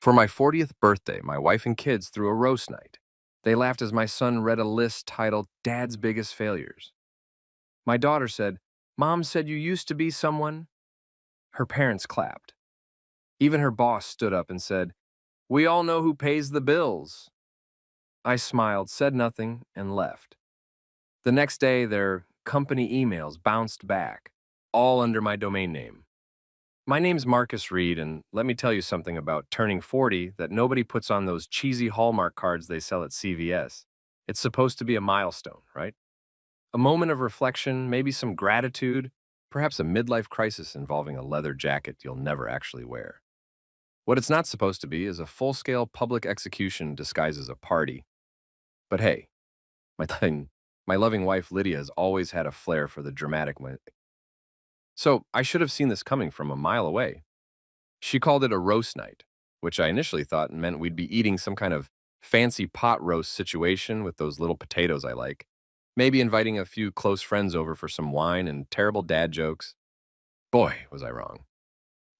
For my 40th birthday, my wife and kids threw a roast night. They laughed as my son read a list titled Dad's Biggest Failures. My daughter said, "Mom said you used to be someone." Her parents clapped. Even her boss stood up and said, "We all know who pays the bills." I smiled, said nothing, and left. The next day, their company emails bounced back, all under my domain name. My name's Marcus Reed, and let me tell you something about turning 40 that nobody puts on those cheesy Hallmark cards they sell at CVS. It's supposed to be a milestone, right? A moment of reflection, maybe some gratitude, perhaps a midlife crisis involving a leather jacket you'll never actually wear. What it's not supposed to be is a full-scale public execution disguised as a party. But hey, my, my loving wife Lydia has always had a flair for the dramatic. So I should have seen this coming from a mile away. She called it a roast night, which I initially thought meant we'd be eating some kind of fancy pot roast situation with those little potatoes I like, maybe inviting a few close friends over for some wine and terrible dad jokes. Boy, was I wrong.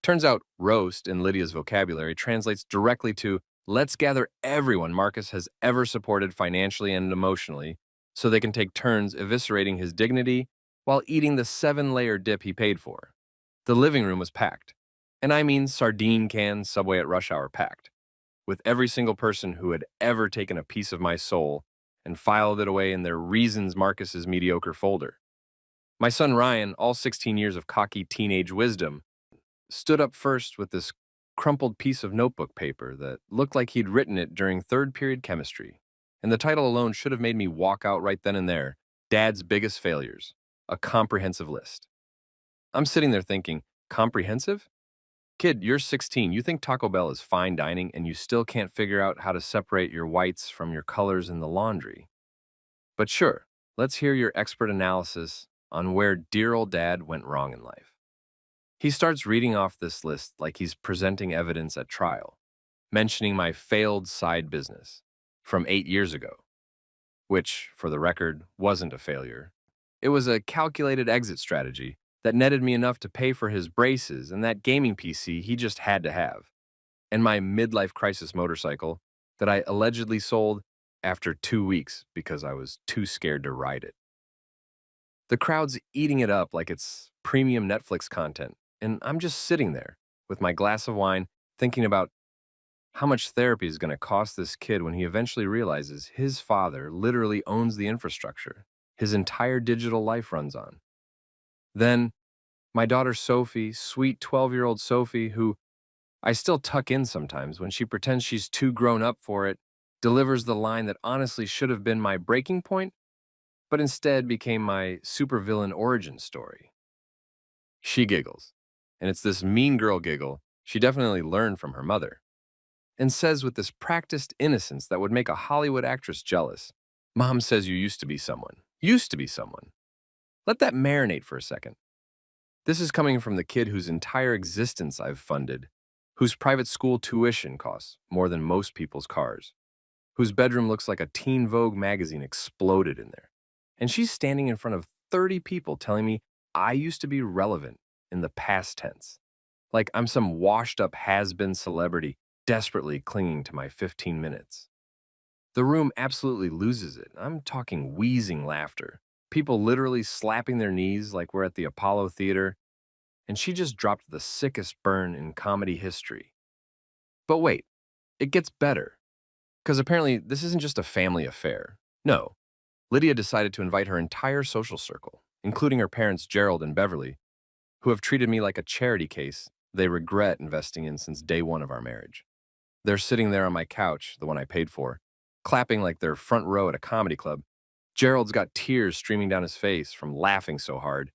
Turns out roast in Lydia's vocabulary translates directly to let's gather everyone Marcus has ever supported financially and emotionally so they can take turns eviscerating his dignity while eating the 7-layer dip he paid for. The living room was packed. And I mean sardine can Subway at rush hour packed, with every single person who had ever taken a piece of my soul and filed it away in their Reasons Marcus's mediocre folder. My son Ryan, all 16 years of cocky teenage wisdom, stood up first with this crumpled piece of notebook paper that looked like he'd written it during third period chemistry. And the title alone should have made me walk out right then and there. Dad's Biggest Failures, a comprehensive list. I'm sitting there thinking, comprehensive? Kid, you're 16. You think Taco Bell is fine dining and you still can't figure out how to separate your whites from your colors in the laundry. But sure, let's hear your expert analysis on where dear old dad went wrong in life. He starts reading off this list like he's presenting evidence at trial, mentioning my failed side business from 8 years ago, which, for the record, wasn't a failure. It was a calculated exit strategy that netted me enough to pay for his braces and that gaming PC he just had to have, and my midlife crisis motorcycle that I allegedly sold after 2 weeks because I was too scared to ride it. The crowd's eating it up like it's premium Netflix content, and I'm just sitting there with my glass of wine thinking about how much therapy is going to cost this kid when he eventually realizes his father literally owns the infrastructure his entire digital life runs on. Then, my daughter Sophie, sweet 12-year-old Sophie, who I still tuck in sometimes when she pretends she's too grown up for it, delivers the line that honestly should have been my breaking point, but instead became my supervillain origin story. She giggles, and it's this mean girl giggle she definitely learned from her mother, and says with this practiced innocence that would make a Hollywood actress jealous, "Mom says you used to be someone. Used to be someone." Let that marinate for a second. This is coming from the kid whose entire existence I've funded, whose private school tuition costs more than most people's cars, whose bedroom looks like a Teen Vogue magazine exploded in there. And she's standing in front of 30 people telling me I used to be relevant in the past tense, like I'm some washed-up has-been celebrity desperately clinging to my 15 minutes. The room absolutely loses it. I'm talking wheezing laughter, people literally slapping their knees like we're at the Apollo Theater, and she just dropped the sickest burn in comedy history. But wait, it gets better. Because apparently this isn't just a family affair. No, Lydia decided to invite her entire social circle, including her parents Gerald and Beverly, who have treated me like a charity case they regret investing in since day one of our marriage. They're sitting there on my couch, the one I paid for, clapping like they're front row at a comedy club. Gerald's got tears streaming down his face from laughing so hard,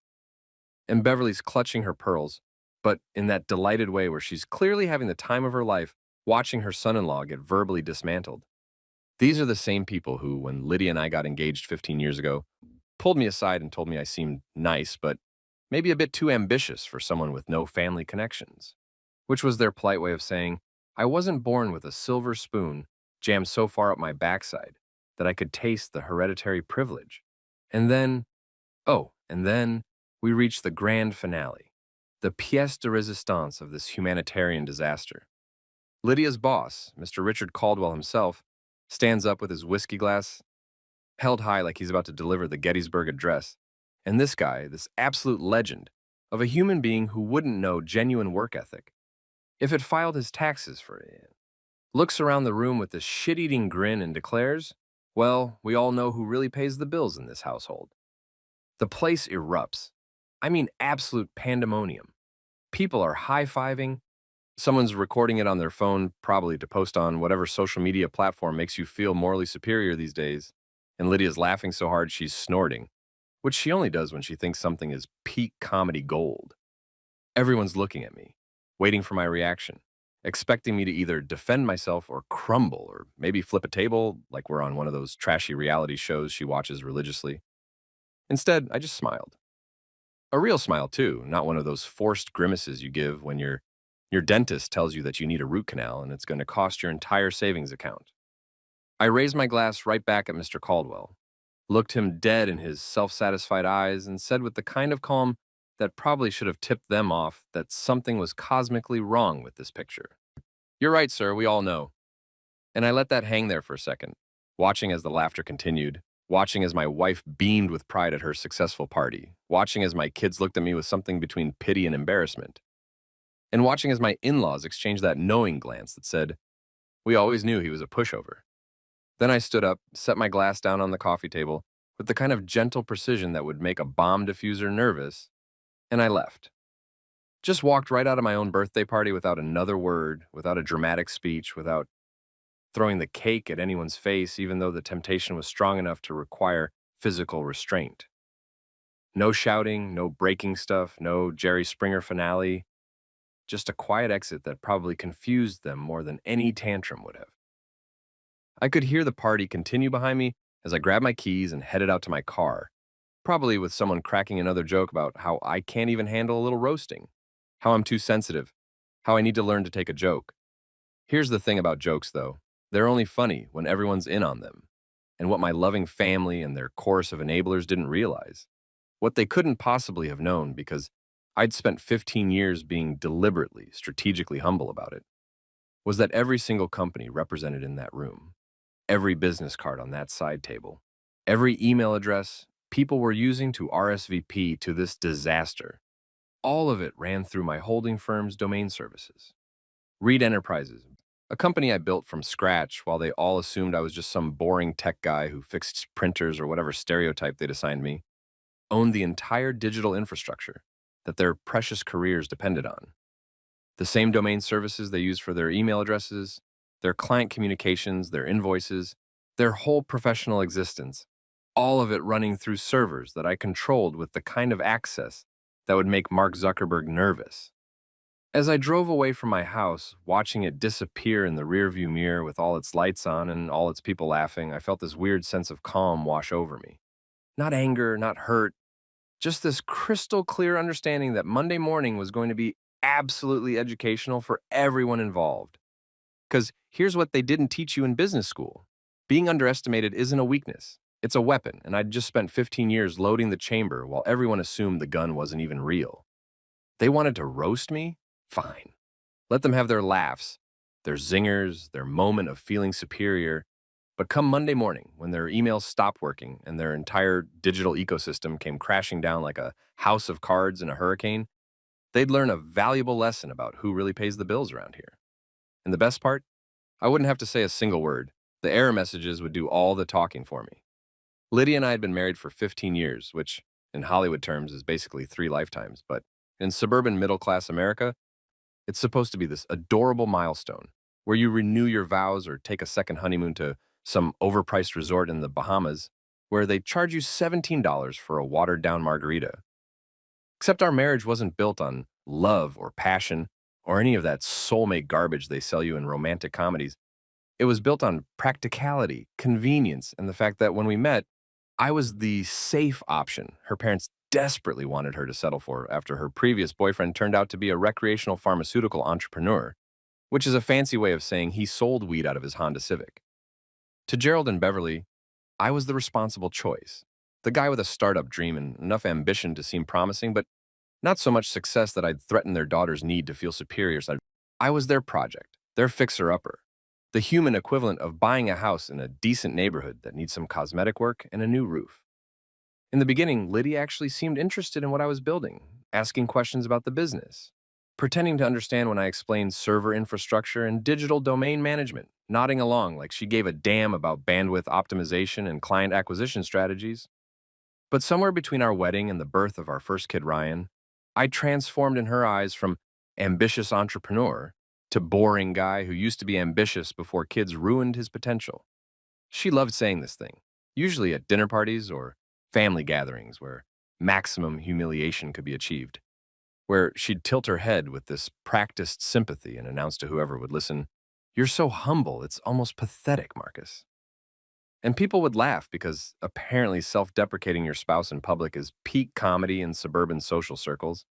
and Beverly's clutching her pearls, but in that delighted way where she's clearly having the time of her life watching her son-in-law get verbally dismantled. These are the same people who, when Lydia and I got engaged 15 years ago, pulled me aside and told me I seemed nice, but maybe a bit too ambitious for someone with no family connections, which was their polite way of saying, I wasn't born with a silver spoon jammed so far up my backside that I could taste the hereditary privilege. And then, and then we reached the grand finale, the pièce de résistance of this humanitarian disaster. Lydia's boss, Mr. Richard Caldwell himself, stands up with his whiskey glass held high like he's about to deliver the Gettysburg Address. And this guy, this absolute legend of a human being who wouldn't know genuine work ethic if it filed his taxes for it, looks around the room with this shit-eating grin and declares, well, we all know who really pays the bills in this household. The place erupts. I mean, absolute pandemonium. People are high-fiving. Someone's recording it on their phone, probably to post on whatever social media platform makes you feel morally superior these days. And Lydia's laughing so hard she's snorting, which she only does when she thinks something is peak comedy gold. Everyone's looking at me, waiting for my reaction, expecting me to either defend myself or crumble or maybe flip a table like we're on one of those trashy reality shows she watches religiously. Instead, I just smiled. A real smile, too, not one of those forced grimaces you give when your dentist tells you that you need a root canal and it's going to cost your entire savings account. I raised my glass right back at Mr. Caldwell, looked him dead in his self-satisfied eyes, and said with the kind of calm that probably should have tipped them off that something was cosmically wrong with this picture. You're right, sir, we all know. And I let that hang there for a second, watching as the laughter continued, watching as my wife beamed with pride at her successful party, watching as my kids looked at me with something between pity and embarrassment, and watching as my in-laws exchanged that knowing glance that said, we always knew he was a pushover. Then I stood up, set my glass down on the coffee table with the kind of gentle precision that would make a bomb diffuser nervous, and I left. Just walked right out of my own birthday party without another word, without a dramatic speech, without throwing the cake at anyone's face, even though the temptation was strong enough to require physical restraint. No shouting, no breaking stuff, no Jerry Springer finale, just a quiet exit that probably confused them more than any tantrum would have. I could hear the party continue behind me as I grabbed my keys and headed out to my car, probably with someone cracking another joke about how I can't even handle a little roasting, how I'm too sensitive, how I need to learn to take a joke. Here's the thing about jokes, though. They're only funny when everyone's in on them. And what my loving family and their chorus of enablers didn't realize, what they couldn't possibly have known because I'd spent 15 years being deliberately, strategically humble about it, was that every single company represented in that room, every business card on that side table, every email address people were using to RSVP to this disaster, all of it ran through my holding firm's domain services. Reed Enterprises, a company I built from scratch while they all assumed I was just some boring tech guy who fixed printers or whatever stereotype they'd assigned me, owned the entire digital infrastructure that their precious careers depended on. The same domain services they used for their email addresses, their client communications, their invoices, their whole professional existence, all of it running through servers that I controlled with the kind of access that would make Mark Zuckerberg nervous. As I drove away from my house, watching it disappear in the rearview mirror with all its lights on and all its people laughing, I felt this weird sense of calm wash over me. Not anger, not hurt, just this crystal clear understanding that Monday morning was going to be absolutely educational for everyone involved. Because here's what they didn't teach you in business school. Being underestimated isn't a weakness. It's a weapon, and I'd just spent 15 years loading the chamber while everyone assumed the gun wasn't even real. They wanted to roast me? Fine. Let them have their laughs, their zingers, their moment of feeling superior. But come Monday morning, when their emails stopped working and their entire digital ecosystem came crashing down like a house of cards in a hurricane, they'd learn a valuable lesson about who really pays the bills around here. And the best part? I wouldn't have to say a single word. The error messages would do all the talking for me. Lydia and I had been married for 15 years, which in Hollywood terms is basically 3 lifetimes, but in suburban middle-class America, it's supposed to be this adorable milestone where you renew your vows or take a second honeymoon to some overpriced resort in the Bahamas where they charge you $17 for a watered-down margarita. Except our marriage wasn't built on love or passion or any of that soulmate garbage they sell you in romantic comedies. It was built on practicality, convenience, and the fact that when we met, I was the safe option her parents desperately wanted her to settle for after her previous boyfriend turned out to be a recreational pharmaceutical entrepreneur, which is a fancy way of saying he sold weed out of his Honda Civic. To Gerald and Beverly, I was the responsible choice, the guy with a startup dream and enough ambition to seem promising, but not so much success that I'd threaten their daughter's need to feel superior. So I was their project, They're fixer-upper, the human equivalent of buying a house in a decent neighborhood that needs some cosmetic work and a new roof. In the beginning, Lydia actually seemed interested in what I was building, asking questions about the business, pretending to understand when I explained server infrastructure and digital domain management, nodding along like she gave a damn about bandwidth optimization and client acquisition strategies. But somewhere between our wedding and the birth of our first kid, Ryan, I transformed in her eyes from ambitious entrepreneur to boring guy who used to be ambitious before kids ruined his potential. She loved saying this thing, usually at dinner parties or family gatherings where maximum humiliation could be achieved, where she'd tilt her head with this practiced sympathy and announce to whoever would listen, "You're so humble, it's almost pathetic, Marcus." And people would laugh because apparently self deprecating your spouse in public is peak comedy in suburban social circles.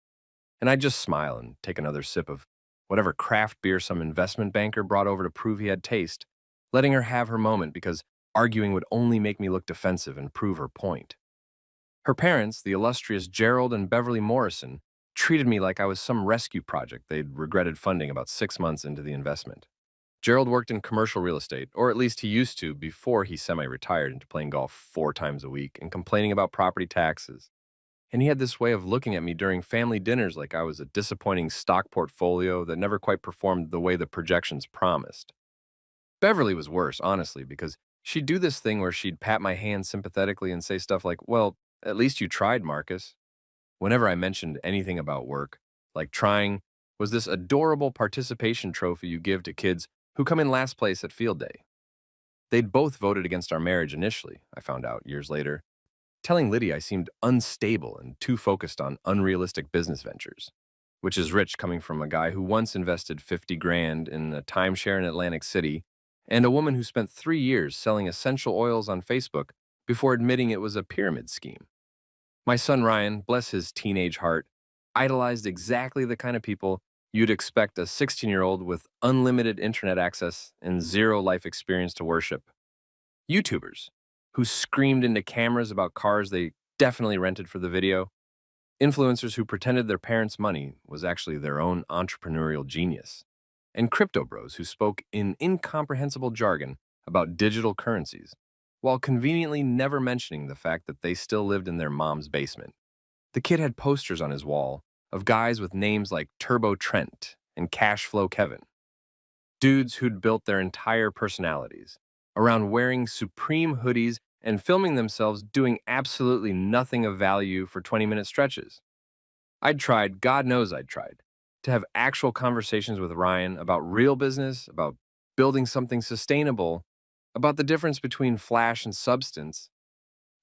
And I'd just smile and take another sip of whatever craft beer some investment banker brought over to prove he had taste, letting her have her moment because arguing would only make me look defensive and prove her point. Her parents, the illustrious Gerald and Beverly Morrison, treated me like I was some rescue project they'd regretted funding about 6 months into the investment. Gerald worked in commercial real estate, or at least he used to before he semi retired into playing golf 4 times a week and complaining about property taxes. And he had this way of looking at me during family dinners like I was a disappointing stock portfolio that never quite performed the way the projections promised. Beverly was worse, honestly, because she'd do this thing where she'd pat my hand sympathetically and say stuff like, "Well, at least you tried, Marcus." Whenever I mentioned anything about work, like trying was this adorable participation trophy you give to kids who come in last place at field day. They'd both voted against our marriage initially, I found out years later, telling Lydia I seemed unstable and too focused on unrealistic business ventures, which is rich coming from a guy who once invested 50 grand in a timeshare in Atlantic City and a woman who spent 3 years selling essential oils on Facebook before admitting it was a pyramid scheme. My son Ryan, bless his teenage heart, idolized exactly the kind of people you'd expect a 16-year-old with unlimited internet access and zero life experience to worship. YouTubers who screamed into cameras about cars they definitely rented for the video. Influencers who pretended their parents' money was actually their own entrepreneurial genius. And crypto bros who spoke in incomprehensible jargon about digital currencies, while conveniently never mentioning the fact that they still lived in their mom's basement. The kid had posters on his wall of guys with names like Turbo Trent and Cashflow Kevin, dudes who'd built their entire personalities around wearing Supreme hoodies and filming themselves doing absolutely nothing of value for 20-minute stretches. I'd tried, God knows I'd tried, to have actual conversations with Ryan about real business, about building something sustainable, about the difference between flash and substance,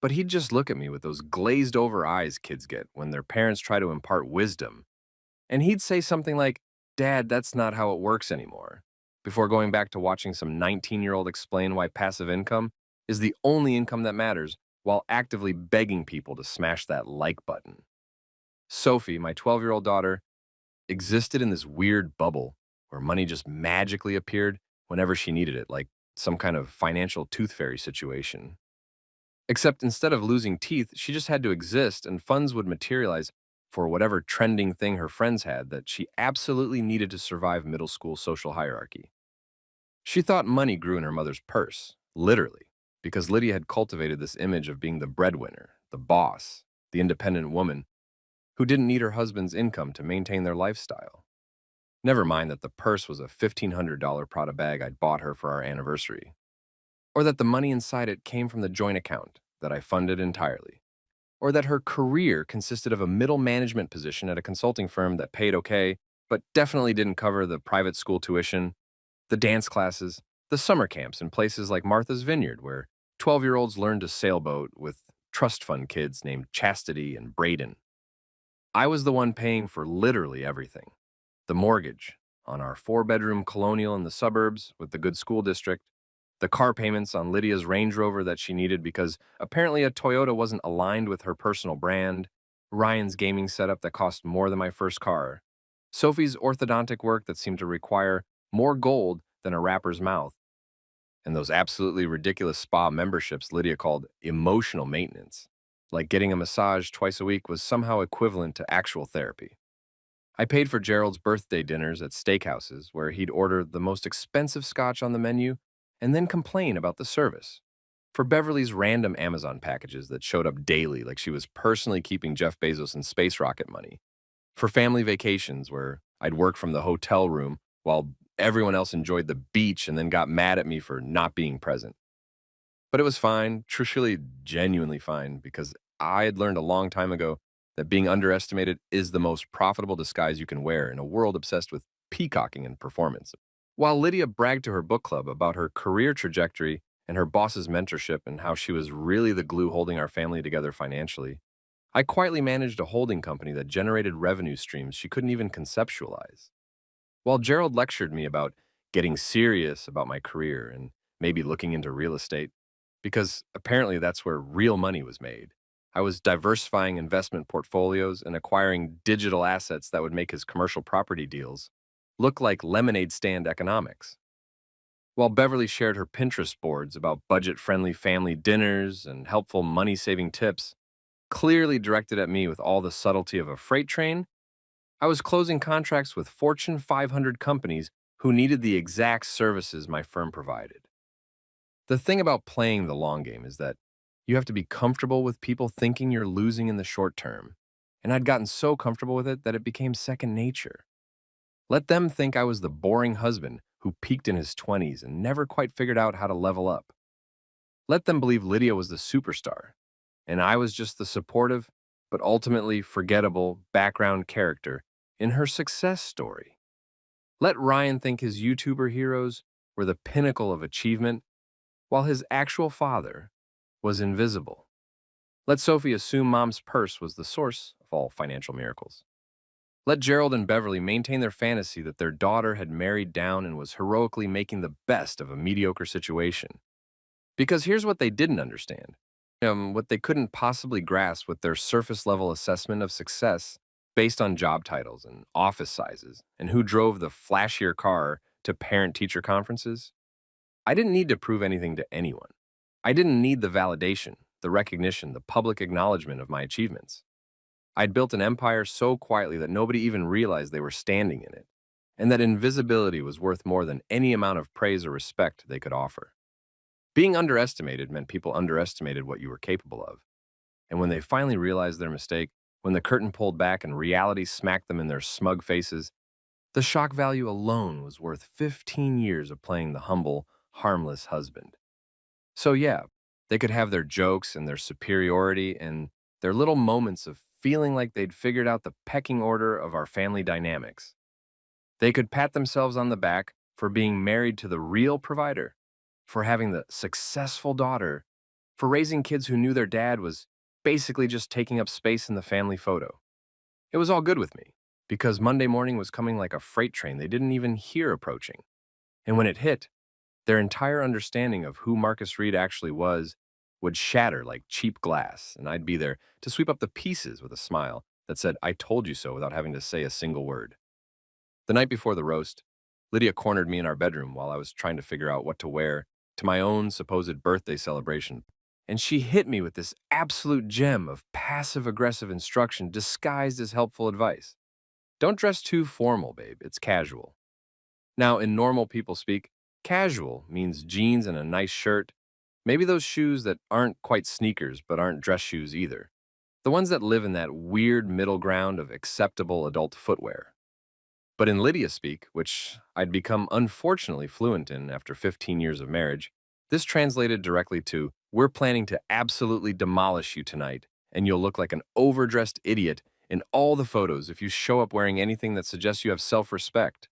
but he'd just look at me with those glazed over eyes kids get when their parents try to impart wisdom. And he'd say something like, "Dad, that's not how it works anymore," before going back to watching some 19-year-old explain why passive income is the only income that matters while actively begging people to smash that like button. Sophie, my 12-year-old daughter, existed in this weird bubble where money just magically appeared whenever she needed it, like some kind of financial tooth fairy situation. Except instead of losing teeth, she just had to exist and funds would materialize for whatever trending thing her friends had that she absolutely needed to survive middle school social hierarchy. She thought money grew in her mother's purse, literally, because Lydia had cultivated this image of being the breadwinner, the boss, the independent woman who didn't need her husband's income to maintain their lifestyle. Never mind that the purse was a $1,500 Prada bag I'd bought her for our anniversary, or that the money inside it came from the joint account that I funded entirely, or that her career consisted of a middle management position at a consulting firm that paid okay, but definitely didn't cover the private school tuition, the dance classes, the summer camps in places like Martha's Vineyard, where 12-year-olds learned to sailboat with trust fund kids named Chastity and Braden. I was the one paying for literally everything. The mortgage on our 4-bedroom colonial in the suburbs with the good school district, the car payments on Lydia's Range Rover that she needed because apparently a Toyota wasn't aligned with her personal brand, Ryan's gaming setup that cost more than my first car, Sophie's orthodontic work that seemed to require more gold than a rapper's mouth, and those absolutely ridiculous spa memberships Lydia called emotional maintenance, like getting a massage twice a week was somehow equivalent to actual therapy. I paid for Gerald's birthday dinners at steakhouses where he'd order the most expensive scotch on the menu and then complain about the service. For Beverly's random Amazon packages that showed up daily like she was personally keeping Jeff Bezos in space rocket money. For family vacations where I'd work from the hotel room while everyone else enjoyed the beach and then got mad at me for not being present. But it was fine, truly, genuinely fine, because I had learned a long time ago that being underestimated is the most profitable disguise you can wear in a world obsessed with peacocking and performance. While Lydia bragged to her book club about her career trajectory and her boss's mentorship and how she was really the glue holding our family together financially, I quietly managed a holding company that generated revenue streams she couldn't even conceptualize. While Gerald lectured me about getting serious about my career and maybe looking into real estate, because apparently that's where real money was made, I was diversifying investment portfolios and acquiring digital assets that would make his commercial property deals look like lemonade stand economics. While Beverly shared her Pinterest boards about budget friendly family dinners and helpful money saving tips, clearly directed at me with all the subtlety of a freight train, I was closing contracts with Fortune 500 companies who needed the exact services my firm provided. The thing about playing the long game is that you have to be comfortable with people thinking you're losing in the short term. And I'd gotten so comfortable with it that it became second nature. Let them think I was the boring husband who peaked in his 20s and never quite figured out how to level up. Let them believe Lydia was the superstar, and I was just the supportive, but ultimately forgettable background character in her success story. Let Ryan think his YouTuber heroes were the pinnacle of achievement, while his actual father was invisible. Let Sophie assume mom's purse was the source of all financial miracles. Let Gerald and Beverly maintain their fantasy that their daughter had married down and was heroically making the best of a mediocre situation. Because here's what they didn't understand. What they couldn't possibly grasp with their surface level assessment of success based on job titles and office sizes and who drove the flashier car to parent teacher conferences. I didn't need to prove anything to anyone. I didn't need the validation, the recognition, the public acknowledgement of my achievements. I'd built an empire so quietly that nobody even realized they were standing in it, and that invisibility was worth more than any amount of praise or respect they could offer. Being underestimated meant people underestimated what you were capable of. And when they finally realized their mistake, when the curtain pulled back and reality smacked them in their smug faces, the shock value alone was worth 15 years of playing the humble, harmless husband. So yeah, they could have their jokes and their superiority and their little moments of feeling like they'd figured out the pecking order of our family dynamics. They could pat themselves on the back for being married to the real provider, for having the successful daughter, for raising kids who knew their dad was basically just taking up space in the family photo. It was all good with me, because Monday morning was coming like a freight train they didn't even hear approaching. And when it hit, their entire understanding of who Marcus Reed actually was would shatter like cheap glass, and I'd be there to sweep up the pieces with a smile that said, "I told you so," without having to say a single word. The night before the roast, Lydia cornered me in our bedroom while I was trying to figure out what to wear to my own supposed birthday celebration, and she hit me with this absolute gem of passive-aggressive instruction disguised as helpful advice. Don't dress too formal, babe. It's casual. Now, in normal people speak, casual means jeans and a nice shirt, maybe those shoes that aren't quite sneakers but aren't dress shoes either. The ones that live in that weird middle ground of acceptable adult footwear. But in Lydia speak, which I'd become unfortunately fluent in after 15 years of marriage, this translated directly to, "We're planning to absolutely demolish you tonight, and you'll look like an overdressed idiot in all the photos if you show up wearing anything that suggests you have self-respect."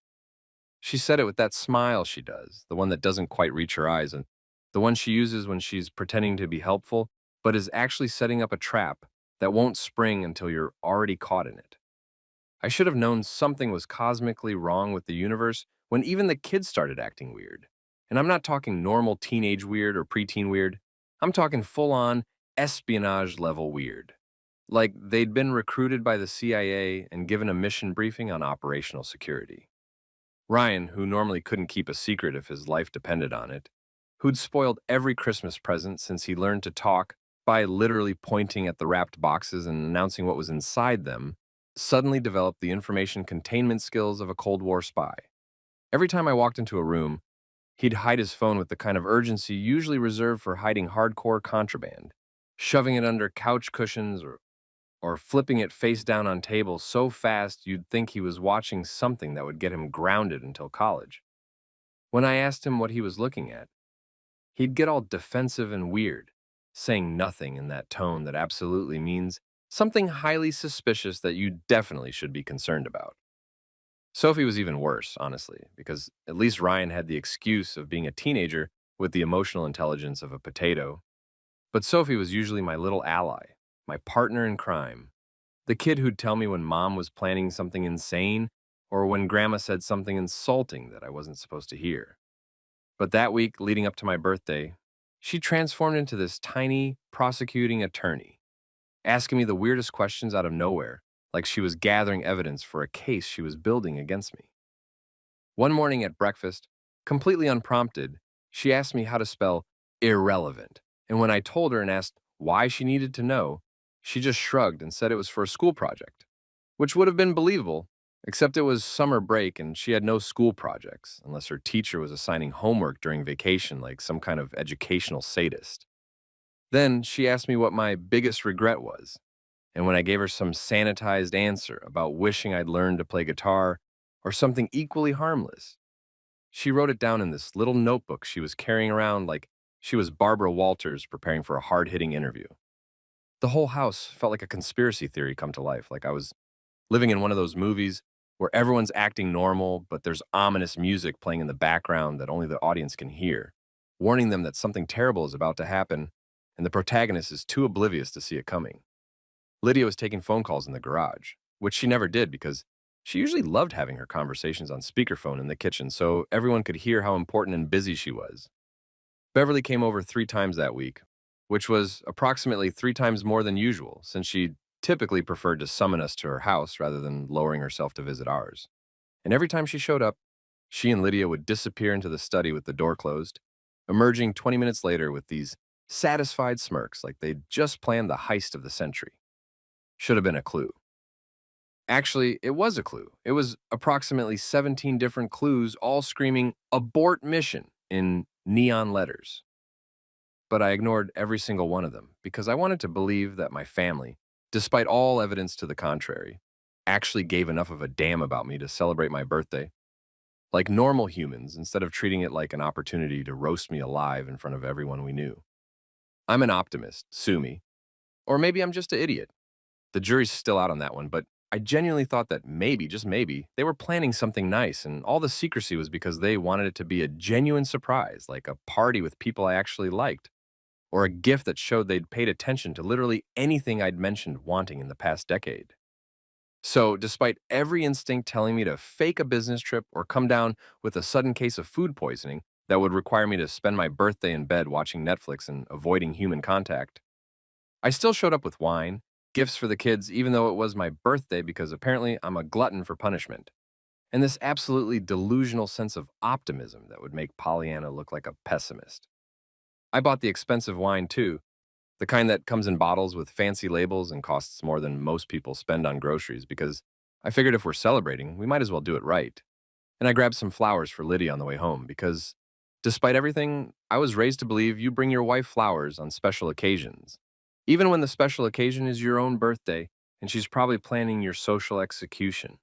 She said it with that smile she does, the one that doesn't quite reach her eyes, and the one she uses when she's pretending to be helpful, but is actually setting up a trap that won't spring until you're already caught in it. I should have known something was cosmically wrong with the universe when even the kids started acting weird. And I'm not talking normal teenage weird or preteen weird. I'm talking full-on espionage level weird. Like they'd been recruited by the CIA and given a mission briefing on operational security. Ryan, who normally couldn't keep a secret if his life depended on it, who'd spoiled every Christmas present since he learned to talk by literally pointing at the wrapped boxes and announcing what was inside them, suddenly developed the information containment skills of a Cold War spy. Every time I walked into a room, he'd hide his phone with the kind of urgency usually reserved for hiding hardcore contraband, shoving it under couch cushions or flipping it face down on tables so fast you'd think he was watching something that would get him grounded until college. When I asked him what he was looking at, he'd get all defensive and weird, saying nothing in that tone that absolutely means something highly suspicious that you definitely should be concerned about. Sophie was even worse, honestly, because at least Ryan had the excuse of being a teenager with the emotional intelligence of a potato. But Sophie was usually my little ally, my partner in crime, the kid who'd tell me when mom was planning something insane or when grandma said something insulting that I wasn't supposed to hear. But that week leading up to my birthday, she transformed into this tiny prosecuting attorney, asking me the weirdest questions out of nowhere, like she was gathering evidence for a case she was building against me. One morning at breakfast, completely unprompted, she asked me how to spell irrelevant. And when I told her and asked why she needed to know, she just shrugged and said it was for a school project, which would have been believable, except it was summer break and she had no school projects, unless her teacher was assigning homework during vacation like some kind of educational sadist. Then she asked me what my biggest regret was, and when I gave her some sanitized answer about wishing I'd learned to play guitar or something equally harmless, she wrote it down in this little notebook she was carrying around like she was Barbara Walters preparing for a hard-hitting interview. The whole house felt like a conspiracy theory come to life, like I was living in one of those movies where everyone's acting normal, but there's ominous music playing in the background that only the audience can hear, warning them that something terrible is about to happen, and the protagonist is too oblivious to see it coming. Lydia was taking phone calls in the garage, which she never did because she usually loved having her conversations on speakerphone in the kitchen so everyone could hear how important and busy she was. Beverly came over 3 times that week, which was approximately 3 times more than usual since she typically preferred to summon us to her house rather than lowering herself to visit ours. And every time she showed up, she and Lydia would disappear into the study with the door closed, emerging 20 minutes later with these satisfied smirks like they'd just planned the heist of the century. Should have been a clue. Actually, it was a clue. It was approximately 17 different clues, all screaming, "Abort mission," in neon letters. But I ignored every single one of them because I wanted to believe that my family, despite all evidence to the contrary, actually gave enough of a damn about me to celebrate my birthday. Like normal humans, instead of treating it like an opportunity to roast me alive in front of everyone we knew. I'm an optimist, sue me. Or maybe I'm just an idiot. The jury's still out on that one, but I genuinely thought that maybe, just maybe, they were planning something nice, and all the secrecy was because they wanted it to be a genuine surprise, like a party with people I actually liked, or a gift that showed they'd paid attention to literally anything I'd mentioned wanting in the past decade. So, despite every instinct telling me to fake a business trip or come down with a sudden case of food poisoning that would require me to spend my birthday in bed watching Netflix and avoiding human contact, I still showed up with wine, gifts for the kids, even though it was my birthday because apparently I'm a glutton for punishment, and this absolutely delusional sense of optimism that would make Pollyanna look like a pessimist. I bought the expensive wine too, the kind that comes in bottles with fancy labels and costs more than most people spend on groceries because I figured if we're celebrating, we might as well do it right. And I grabbed some flowers for Lydia on the way home because, despite everything, I was raised to believe you bring your wife flowers on special occasions, even when the special occasion is your own birthday and she's probably planning your social execution.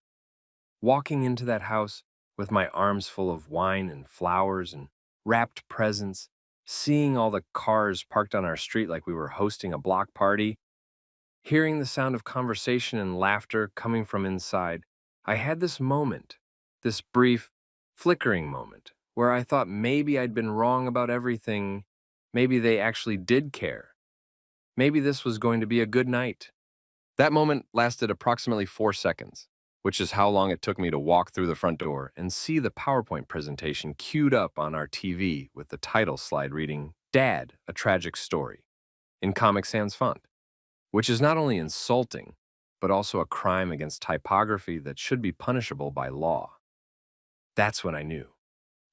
Walking into that house with my arms full of wine and flowers and wrapped presents, seeing all the cars parked on our street like we were hosting a block party, hearing the sound of conversation and laughter coming from inside, I had this moment, this brief, flickering moment, where I thought maybe I'd been wrong about everything. Maybe they actually did care. Maybe this was going to be a good night. That moment lasted approximately 4 seconds, which is how long it took me to walk through the front door and see the PowerPoint presentation queued up on our TV with the title slide reading, "Dad, a Tragic Story," in Comic Sans font, which is not only insulting, but also a crime against typography that should be punishable by law. That's when I knew.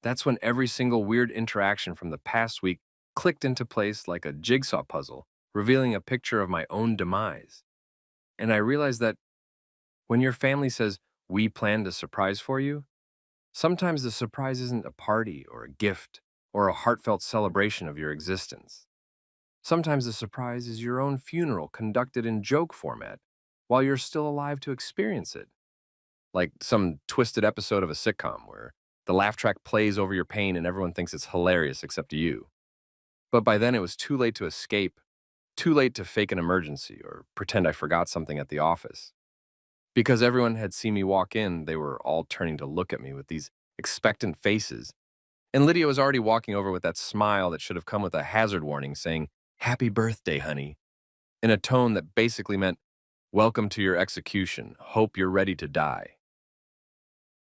That's when every single weird interaction from the past week clicked into place like a jigsaw puzzle, revealing a picture of my own demise. And I realized that When your family says, "We planned a surprise for you," sometimes the surprise isn't a party or a gift or a heartfelt celebration of your existence. Sometimes the surprise is your own funeral conducted in joke format while you're still alive to experience it, like some twisted episode of a sitcom where the laugh track plays over your pain and everyone thinks it's hilarious except you. But by then it was too late to escape, too late to fake an emergency or pretend I forgot something at the office. Because everyone had seen me walk in, they were all turning to look at me with these expectant faces. And Lydia was already walking over with that smile that should have come with a hazard warning saying, "Happy birthday, honey," in a tone that basically meant, "Welcome to your execution. Hope you're ready to die."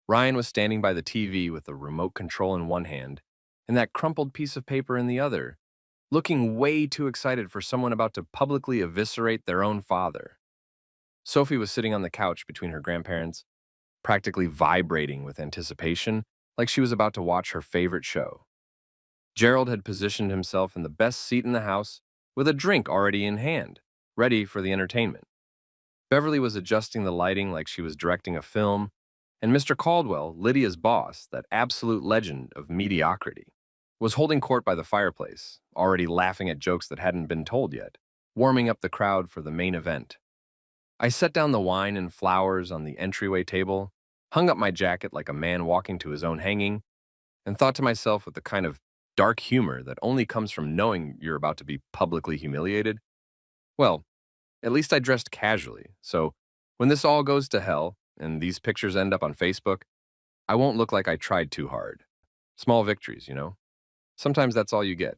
Ryan was standing by the TV with the remote control in one hand and that crumpled piece of paper in the other, looking way too excited for someone about to publicly eviscerate their own father. Sophie was sitting on the couch between her grandparents, practically vibrating with anticipation, like she was about to watch her favorite show. Gerald had positioned himself in the best seat in the house, with a drink already in hand, ready for the entertainment. Beverly was adjusting the lighting like she was directing a film, and Mr. Caldwell, Lydia's boss, that absolute legend of mediocrity, was holding court by the fireplace, already laughing at jokes that hadn't been told yet, warming up the crowd for the main event. I set down the wine and flowers on the entryway table, hung up my jacket like a man walking to his own hanging, and thought to myself with the kind of dark humor that only comes from knowing you're about to be publicly humiliated, well, at least I dressed casually, so when this all goes to hell and these pictures end up on Facebook, I won't look like I tried too hard. Small victories, you know? Sometimes that's all you get,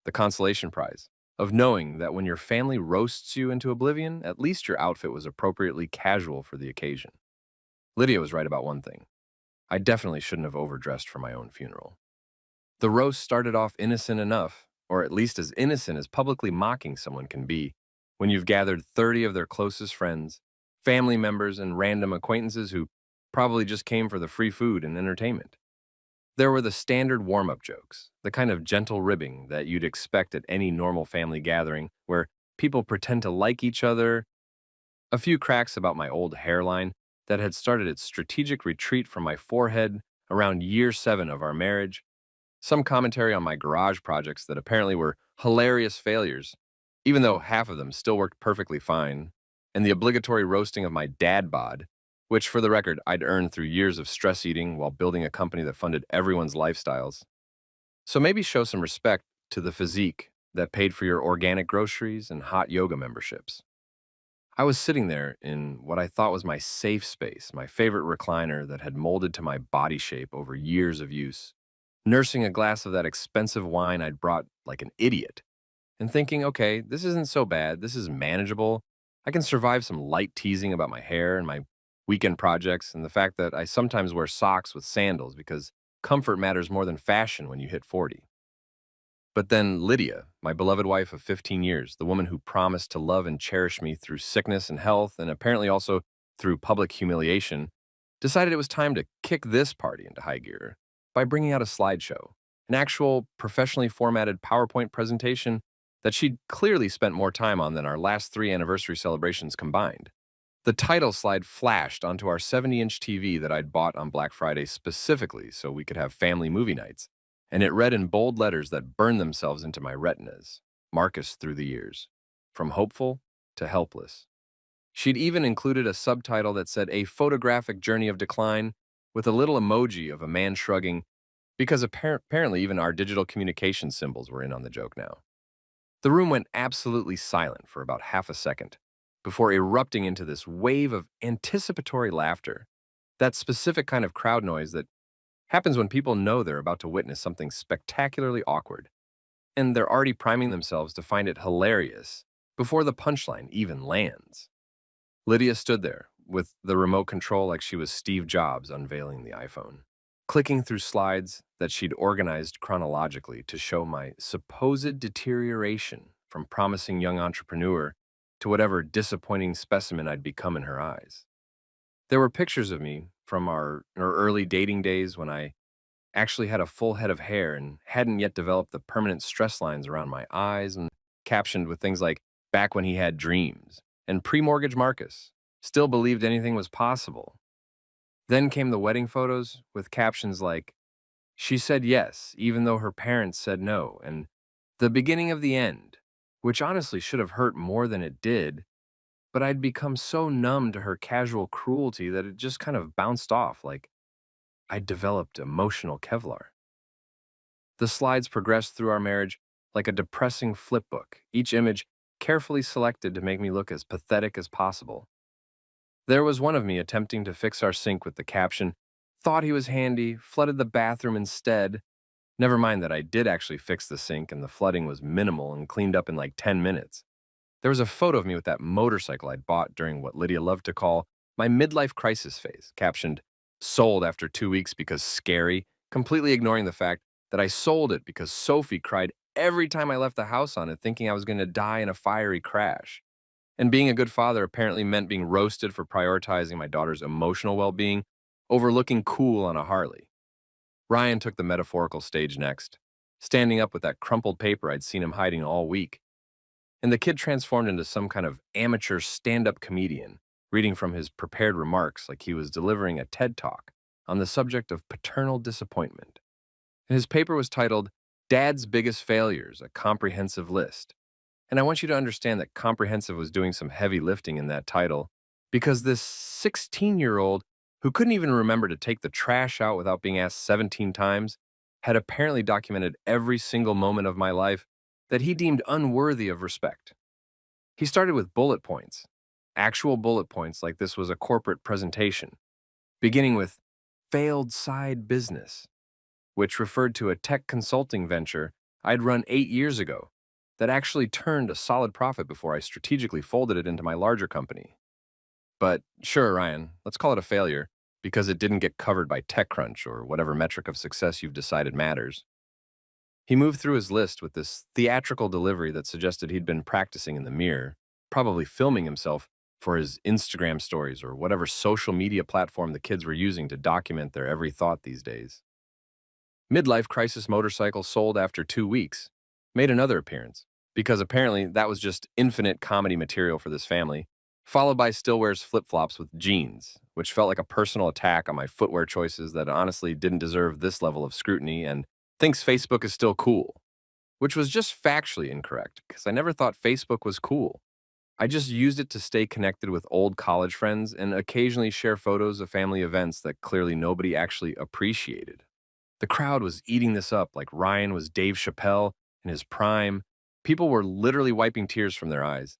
the consolation prize of knowing that when your family roasts you into oblivion, at least your outfit was appropriately casual for the occasion. Lydia was right about one thing. I definitely shouldn't have overdressed for my own funeral. The roast started off innocent enough, or at least as innocent as publicly mocking someone can be, when you've gathered 30 of their closest friends, family members, and random acquaintances who probably just came for the free food and entertainment. There were the standard warm-up jokes, the kind of gentle ribbing that you'd expect at any normal family gathering where people pretend to like each other, a few cracks about my old hairline that had started its strategic retreat from my forehead around year 7 of our marriage, some commentary on my garage projects that apparently were hilarious failures, even though half of them still worked perfectly fine, and the obligatory roasting of my dad bod, which, for the record, I'd earned through years of stress eating while building a company that funded everyone's lifestyles. So maybe show some respect to the physique that paid for your organic groceries and hot yoga memberships. I was sitting there in what I thought was my safe space, my favorite recliner that had molded to my body shape over years of use, nursing a glass of that expensive wine I'd brought like an idiot, and thinking, okay, this isn't so bad, this is manageable. I can survive some light teasing about my hair and my weekend projects and the fact that I sometimes wear socks with sandals because comfort matters more than fashion when you hit 40. But then Lydia, my beloved wife of 15 years, the woman who promised to love and cherish me through sickness and health, and apparently also through public humiliation, decided it was time to kick this party into high gear by bringing out a slideshow, an actual professionally formatted PowerPoint presentation that she'd clearly spent more time on than our last 3 anniversary celebrations combined. The title slide flashed onto our 70-inch TV that I'd bought on Black Friday specifically so we could have family movie nights, and it read in bold letters that burned themselves into my retinas, Marcus through the years, from hopeful to helpless. She'd even included a subtitle that said "A Photographic Journey of Decline," with a little emoji of a man shrugging, because apparently even our digital communication symbols were in on the joke now. The room went absolutely silent for about half a second, before erupting into this wave of anticipatory laughter, that specific kind of crowd noise that happens when people know they're about to witness something spectacularly awkward, and they're already priming themselves to find it hilarious before the punchline even lands. Lydia stood there, with the remote control like she was Steve Jobs unveiling the iPhone, clicking through slides that she'd organized chronologically to show my supposed deterioration from promising young entrepreneur to whatever disappointing specimen I'd become in her eyes. There were pictures of me from our early dating days when I actually had a full head of hair and hadn't yet developed the permanent stress lines around my eyes, and captioned with things like "back when he had dreams" and "pre-mortgage Marcus." Still believed anything was possible. Then came the wedding photos with captions like, "She said yes, even though her parents said no," and "the beginning of the end," which honestly should have hurt more than it did, but I'd become so numb to her casual cruelty that it just kind of bounced off like I'd developed emotional Kevlar. The slides progressed through our marriage like a depressing flipbook, each image carefully selected to make me look as pathetic as possible. There was one of me attempting to fix our sink with the caption, "Thought he was handy, flooded the bathroom instead." Never mind that I did actually fix the sink and the flooding was minimal and cleaned up in like 10 minutes. There was a photo of me with that motorcycle I'd bought during what Lydia loved to call my midlife crisis phase, captioned, "Sold after 2 weeks because scary," completely ignoring the fact that I sold it because Sophie cried every time I left the house on it, thinking I was going to die in a fiery crash. And being a good father apparently meant being roasted for prioritizing my daughter's emotional well being over looking cool on a Harley. Ryan took the metaphorical stage next, standing up with that crumpled paper I'd seen him hiding all week. And the kid transformed into some kind of amateur stand up comedian, reading from his prepared remarks like he was delivering a TED talk on the subject of paternal disappointment. And his paper was titled Dad's Biggest Failures, a Comprehensive List. And I want you to understand that comprehensive was doing some heavy lifting in that title because this 16-year-old who couldn't even remember to take the trash out without being asked 17 times had apparently documented every single moment of my life that he deemed unworthy of respect. He started with bullet points, actual bullet points like this was a corporate presentation, beginning with failed side business, which referred to a tech consulting venture I'd run 8 years ago that actually turned a solid profit before I strategically folded it into my larger company. But sure, Ryan, let's call it a failure because it didn't get covered by TechCrunch or whatever metric of success you've decided matters. He moved through his list with this theatrical delivery that suggested he'd been practicing in the mirror, probably filming himself for his Instagram stories or whatever social media platform the kids were using to document their every thought these days. Midlife crisis motorcycle sold after 2 weeks made another appearance, because apparently that was just infinite comedy material for this family, followed by still wears flip-flops with jeans, which felt like a personal attack on my footwear choices that honestly didn't deserve this level of scrutiny, and thinks Facebook is still cool, which was just factually incorrect, because I never thought Facebook was cool. I just used it to stay connected with old college friends and occasionally share photos of family events that clearly nobody actually appreciated. The crowd was eating this up like Ryan was Dave Chappelle in his prime. People were literally wiping tears from their eyes,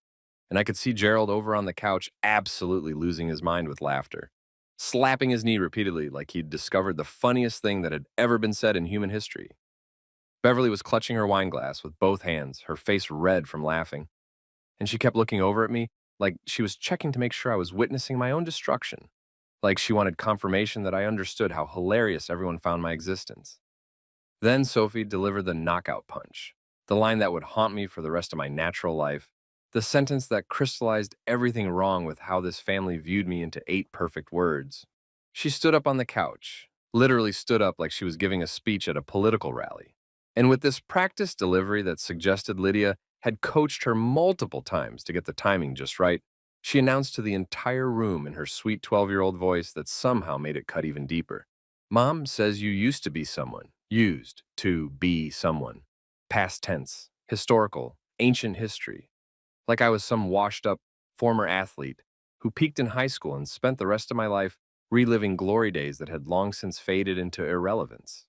and I could see Gerald over on the couch absolutely losing his mind with laughter, slapping his knee repeatedly like he'd discovered the funniest thing that had ever been said in human history. Beverly was clutching her wine glass with both hands, her face red from laughing, and she kept looking over at me like she was checking to make sure I was witnessing my own destruction, like she wanted confirmation that I understood how hilarious everyone found my existence. Then Sophie delivered the knockout punch, the line that would haunt me for the rest of my natural life, the sentence that crystallized everything wrong with how this family viewed me into 8 perfect words. She stood up on the couch, literally stood up like she was giving a speech at a political rally. And with this practiced delivery that suggested Lydia had coached her multiple times to get the timing just right, she announced to the entire room in her sweet 12-year-old voice that somehow made it cut even deeper. Mom says you used to be someone, used to be someone. Past tense, historical, ancient history. Like I was some washed up former athlete who peaked in high school and spent the rest of my life reliving glory days that had long since faded into irrelevance.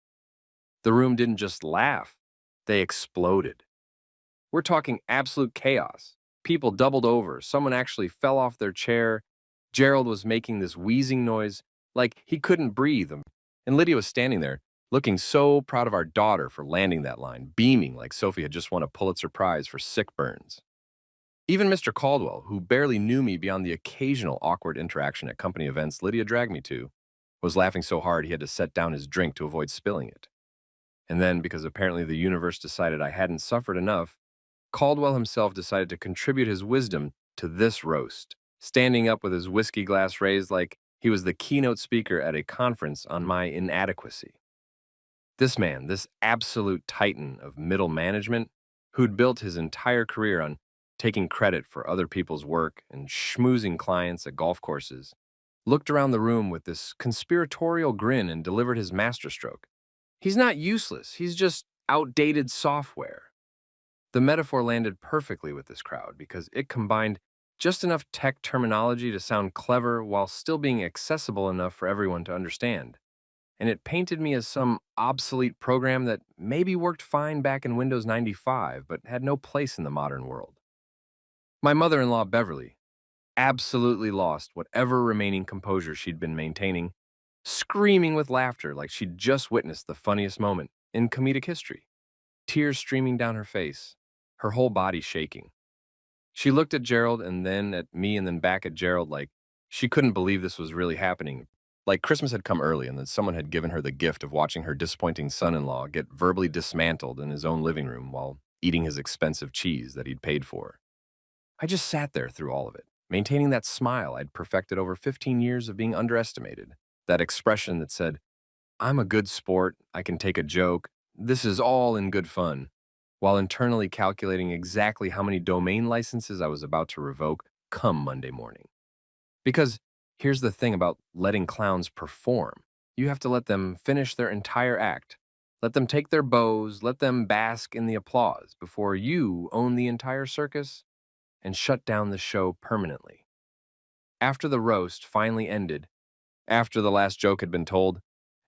The room didn't just laugh, they exploded. We're talking absolute chaos. People doubled over, someone actually fell off their chair. Gerald was making this wheezing noise like he couldn't breathe, and Lydia was standing there, looking so proud of our daughter for landing that line, beaming like Sophie had just won a Pulitzer Prize for sick burns. Even Mr. Caldwell, who barely knew me beyond the occasional awkward interaction at company events Lydia dragged me to, was laughing so hard he had to set down his drink to avoid spilling it. And then, because apparently the universe decided I hadn't suffered enough, Caldwell himself decided to contribute his wisdom to this roast, standing up with his whiskey glass raised like he was the keynote speaker at a conference on my inadequacy. This man, this absolute titan of middle management, who'd built his entire career on taking credit for other people's work and schmoozing clients at golf courses, looked around the room with this conspiratorial grin and delivered his masterstroke. He's not useless, he's just outdated software. The metaphor landed perfectly with this crowd because it combined just enough tech terminology to sound clever while still being accessible enough for everyone to understand. And it painted me as some obsolete program that maybe worked fine back in Windows 95, but had no place in the modern world. My mother-in-law, Beverly, absolutely lost whatever remaining composure she'd been maintaining, screaming with laughter like she'd just witnessed the funniest moment in comedic history, tears streaming down her face, her whole body shaking. She looked at Gerald and then at me and then back at Gerald like she couldn't believe this was really happening. Like Christmas had come early and that someone had given her the gift of watching her disappointing son-in-law get verbally dismantled in his own living room while eating his expensive cheese that he'd paid for. I just sat there through all of it, maintaining that smile I'd perfected over 15 years of being underestimated, that expression that said, I'm a good sport, I can take a joke, this is all in good fun, while internally calculating exactly how many domain licenses I was about to revoke come Monday morning. Because here's the thing about letting clowns perform. You have to let them finish their entire act. Let them take their bows, let them bask in the applause before you own the entire circus and shut down the show permanently. After the roast finally ended, after the last joke had been told,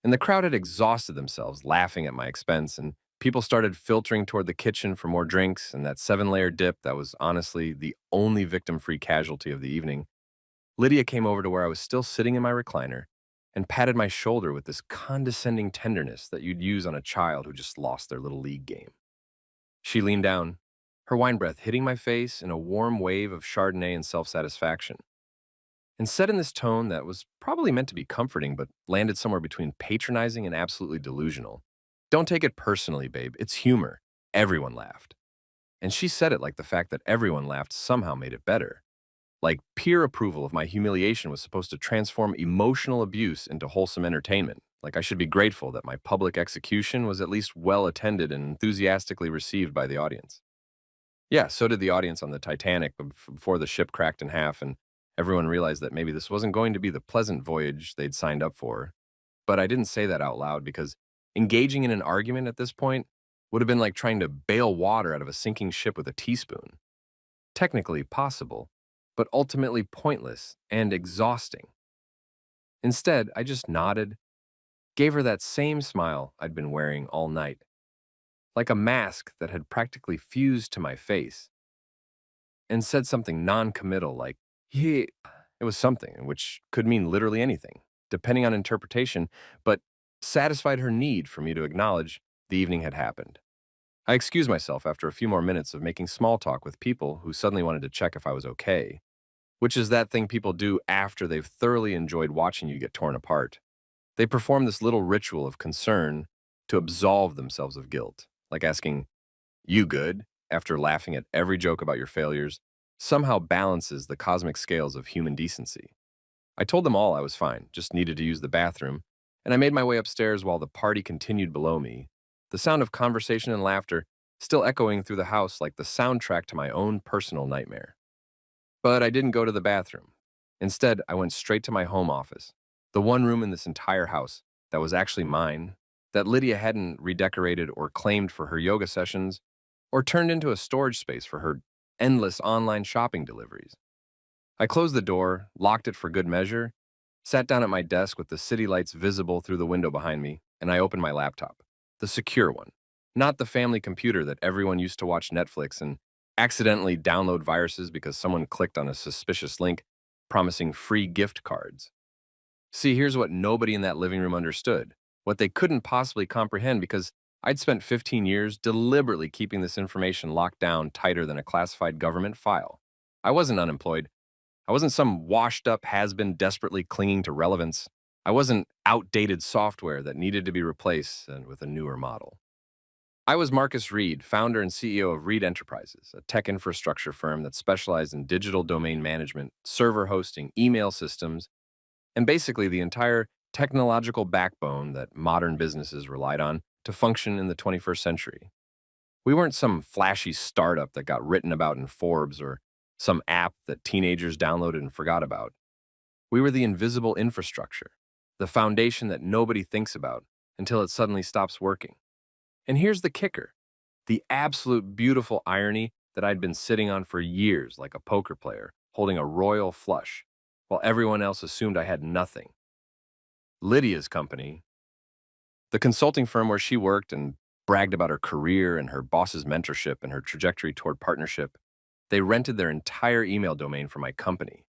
and the crowd had exhausted themselves laughing at my expense, and people started filtering toward the kitchen for more drinks and that 7-layer dip that was honestly the only victim-free casualty of the evening, Lydia came over to where I was still sitting in my recliner and patted my shoulder with this condescending tenderness that you'd use on a child who just lost their little league game. She leaned down, her wine breath hitting my face in a warm wave of Chardonnay and self-satisfaction, and said in this tone that was probably meant to be comforting but landed somewhere between patronizing and absolutely delusional. Don't take it personally, babe. It's humor. Everyone laughed. And she said it like the fact that everyone laughed somehow made it better. Like peer approval of my humiliation was supposed to transform emotional abuse into wholesome entertainment. Like I should be grateful that my public execution was at least well attended and enthusiastically received by the audience. Yeah, so did the audience on the Titanic before the ship cracked in half and everyone realized that maybe this wasn't going to be the pleasant voyage they'd signed up for. But I didn't say that out loud because engaging in an argument at this point would have been like trying to bail water out of a sinking ship with a teaspoon. Technically possible, but ultimately pointless and exhausting. Instead, I just nodded, gave her that same smile I'd been wearing all night, like a mask that had practically fused to my face, and said something non-committal like, yeah, it was something, which could mean literally anything, depending on interpretation, but satisfied her need for me to acknowledge the evening had happened. I excused myself after a few more minutes of making small talk with people who suddenly wanted to check if I was okay, which is that thing people do after they've thoroughly enjoyed watching you get torn apart. They perform this little ritual of concern to absolve themselves of guilt, like asking, you good, after laughing at every joke about your failures, somehow balances the cosmic scales of human decency. I told them all I was fine, just needed to use the bathroom, and I made my way upstairs while the party continued below me, the sound of conversation and laughter still echoing through the house like the soundtrack to my own personal nightmare. But I didn't go to the bathroom. Instead, I went straight to my home office, the one room in this entire house that was actually mine, that Lydia hadn't redecorated or claimed for her yoga sessions, or turned into a storage space for her endless online shopping deliveries. I closed the door, locked it for good measure, sat down at my desk with the city lights visible through the window behind me, and I opened my laptop, the secure one, not the family computer that everyone used to watch Netflix and accidentally download viruses because someone clicked on a suspicious link promising free gift cards. See, here's what nobody in that living room understood, what they couldn't possibly comprehend because I'd spent 15 years deliberately keeping this information locked down tighter than a classified government file. I wasn't unemployed. I wasn't some washed-up has-been desperately clinging to relevance. I wasn't outdated software that needed to be replaced and with a newer model. I was Marcus Reed, founder and CEO of Reed Enterprises, a tech infrastructure firm that specialized in digital domain management, server hosting, email systems, and basically the entire technological backbone that modern businesses relied on to function in the 21st century. We weren't some flashy startup that got written about in Forbes or some app that teenagers downloaded and forgot about. We were the invisible infrastructure, the foundation that nobody thinks about until it suddenly stops working. And here's the kicker, the absolute beautiful irony that I'd been sitting on for years like a poker player, holding a royal flush, while everyone else assumed I had nothing. Lydia's company, the consulting firm where she worked and bragged about her career and her boss's mentorship and her trajectory toward partnership, they rented their entire email domain for my company.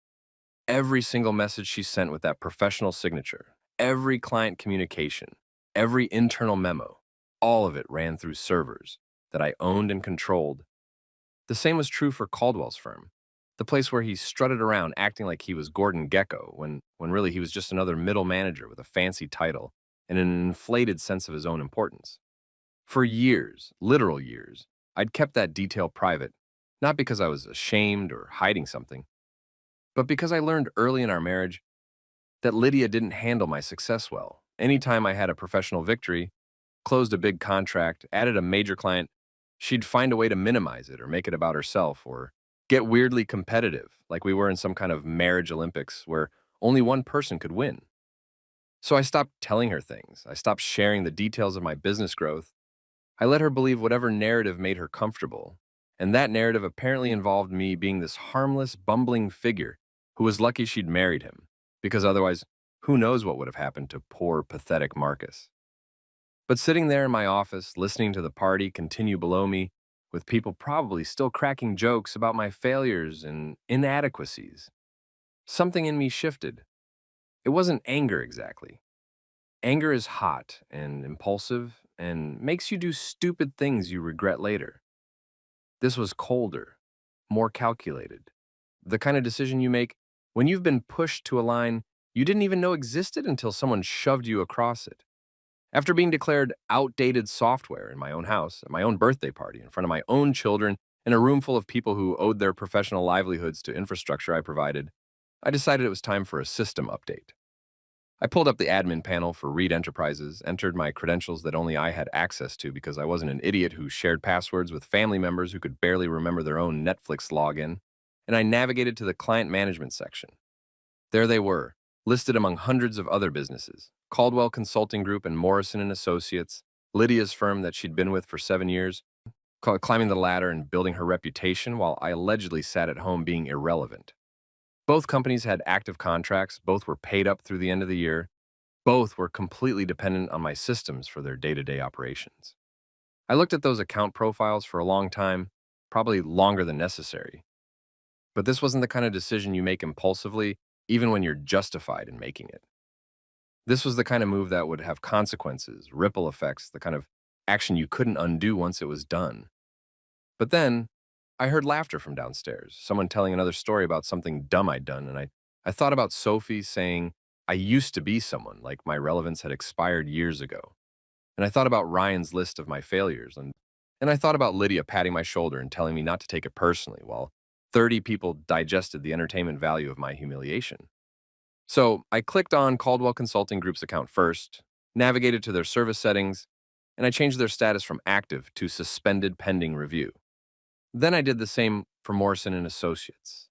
Every single message she sent with that professional signature, every client communication, every internal memo, all of it ran through servers that I owned and controlled. The same was true for Caldwell's firm, the place where he strutted around acting like he was Gordon Gekko when really he was just another middle manager with a fancy title and an inflated sense of his own importance. For years, literal years, I'd kept that detail private, not because I was ashamed or hiding something, but because I learned early in our marriage that Lydia didn't handle my success well. Anytime I had a professional victory, closed a big contract, added a major client, she'd find a way to minimize it or make it about herself or get weirdly competitive, like we were in some kind of marriage Olympics where only one person could win. So I stopped telling her things. I stopped sharing the details of my business growth. I let her believe whatever narrative made her comfortable. And that narrative apparently involved me being this harmless, bumbling figure who was lucky she'd married him, because otherwise, who knows what would have happened to poor, pathetic Marcus. But sitting there in my office, listening to the party continue below me, with people probably still cracking jokes about my failures and inadequacies, something in me shifted. It wasn't anger exactly. Anger is hot and impulsive and makes you do stupid things you regret later. This was colder, more calculated. The kind of decision you make when you've been pushed to a line you didn't even know existed until someone shoved you across it. After being declared outdated software in my own house, at my own birthday party, in front of my own children, in a room full of people who owed their professional livelihoods to infrastructure I provided, I decided it was time for a system update. I pulled up the admin panel for Reed Enterprises, entered my credentials that only I had access to because I wasn't an idiot who shared passwords with family members who could barely remember their own Netflix login, and I navigated to the client management section. There they were, listed among hundreds of other businesses, Caldwell Consulting Group and Morrison and Associates, Lydia's firm that she'd been with for 7 years, climbing the ladder and building her reputation while I allegedly sat at home being irrelevant. Both companies had active contracts, both were paid up through the end of the year, both were completely dependent on my systems for their day-to-day operations. I looked at those account profiles for a long time, probably longer than necessary. But this wasn't the kind of decision you make impulsively, even when you're justified in making it. This was the kind of move that would have consequences, ripple effects, the kind of action you couldn't undo once it was done. But then, I heard laughter from downstairs, someone telling another story about something dumb I'd done, and I thought about Sophie saying, I used to be someone, like my relevance had expired years ago. And I thought about Ryan's list of my failures, and I thought about Lydia patting my shoulder and telling me not to take it personally, while 30 people digested the entertainment value of my humiliation. So I clicked on Caldwell Consulting Group's account first, navigated to their service settings, and I changed their status from active to suspended pending review. Then I did the same for Morrison and Associates.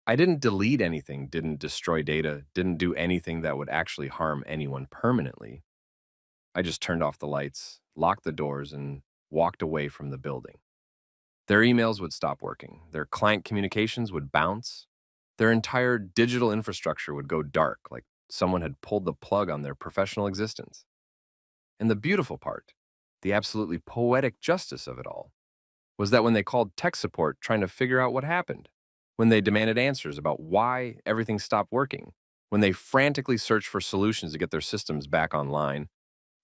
I didn't delete anything, didn't destroy data, didn't do anything that would actually harm anyone permanently. I just turned off the lights, locked the doors, and walked away from the building. Their emails would stop working, their client communications would bounce, their entire digital infrastructure would go dark like someone had pulled the plug on their professional existence. And the beautiful part, the absolutely poetic justice of it all, was that when they called tech support trying to figure out what happened, when they demanded answers about why everything stopped working, when they frantically searched for solutions to get their systems back online,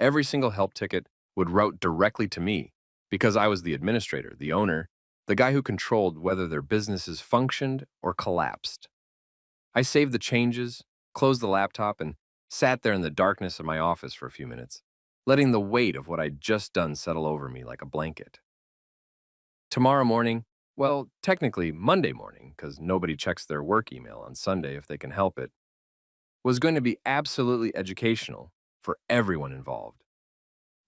every single help ticket would route directly to me because I was the administrator, the owner, the guy who controlled whether their businesses functioned or collapsed. I saved the changes, closed the laptop, and sat there in the darkness of my office for a few minutes, letting the weight of what I'd just done settle over me like a blanket. Tomorrow morning, well, technically Monday morning, because nobody checks their work email on Sunday if they can help it, was going to be absolutely educational for everyone involved.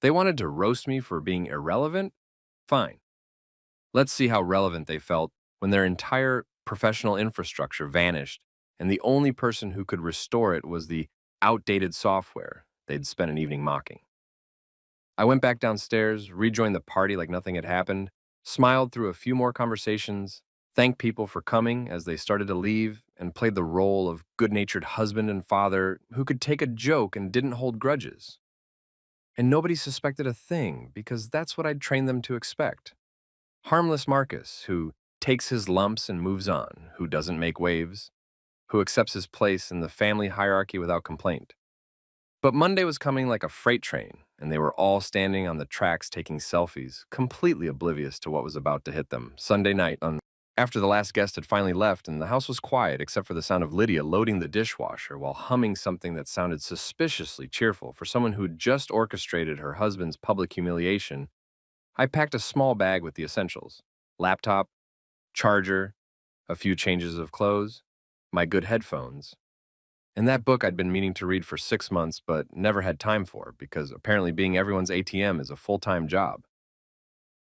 They wanted to roast me for being irrelevant? Fine. Let's see how relevant they felt when their entire professional infrastructure vanished and the only person who could restore it was the outdated software they'd spent an evening mocking. I went back downstairs, rejoined the party like nothing had happened, smiled through a few more conversations, thanked people for coming as they started to leave, and played the role of good natured husband and father who could take a joke and didn't hold grudges. And nobody suspected a thing because that's what I'd trained them to expect. Harmless Marcus, who takes his lumps and moves on, who doesn't make waves, who accepts his place in the family hierarchy without complaint. But Monday was coming like a freight train, and they were all standing on the tracks taking selfies, completely oblivious to what was about to hit them Sunday night after the last guest had finally left and the house was quiet except for the sound of Lydia loading the dishwasher while humming something that sounded suspiciously cheerful for someone who'd just orchestrated her husband's public humiliation. I packed a small bag with the essentials: laptop, charger, a few changes of clothes, my good headphones, and that book I'd been meaning to read for 6 months but never had time for because apparently being everyone's ATM is a full-time job.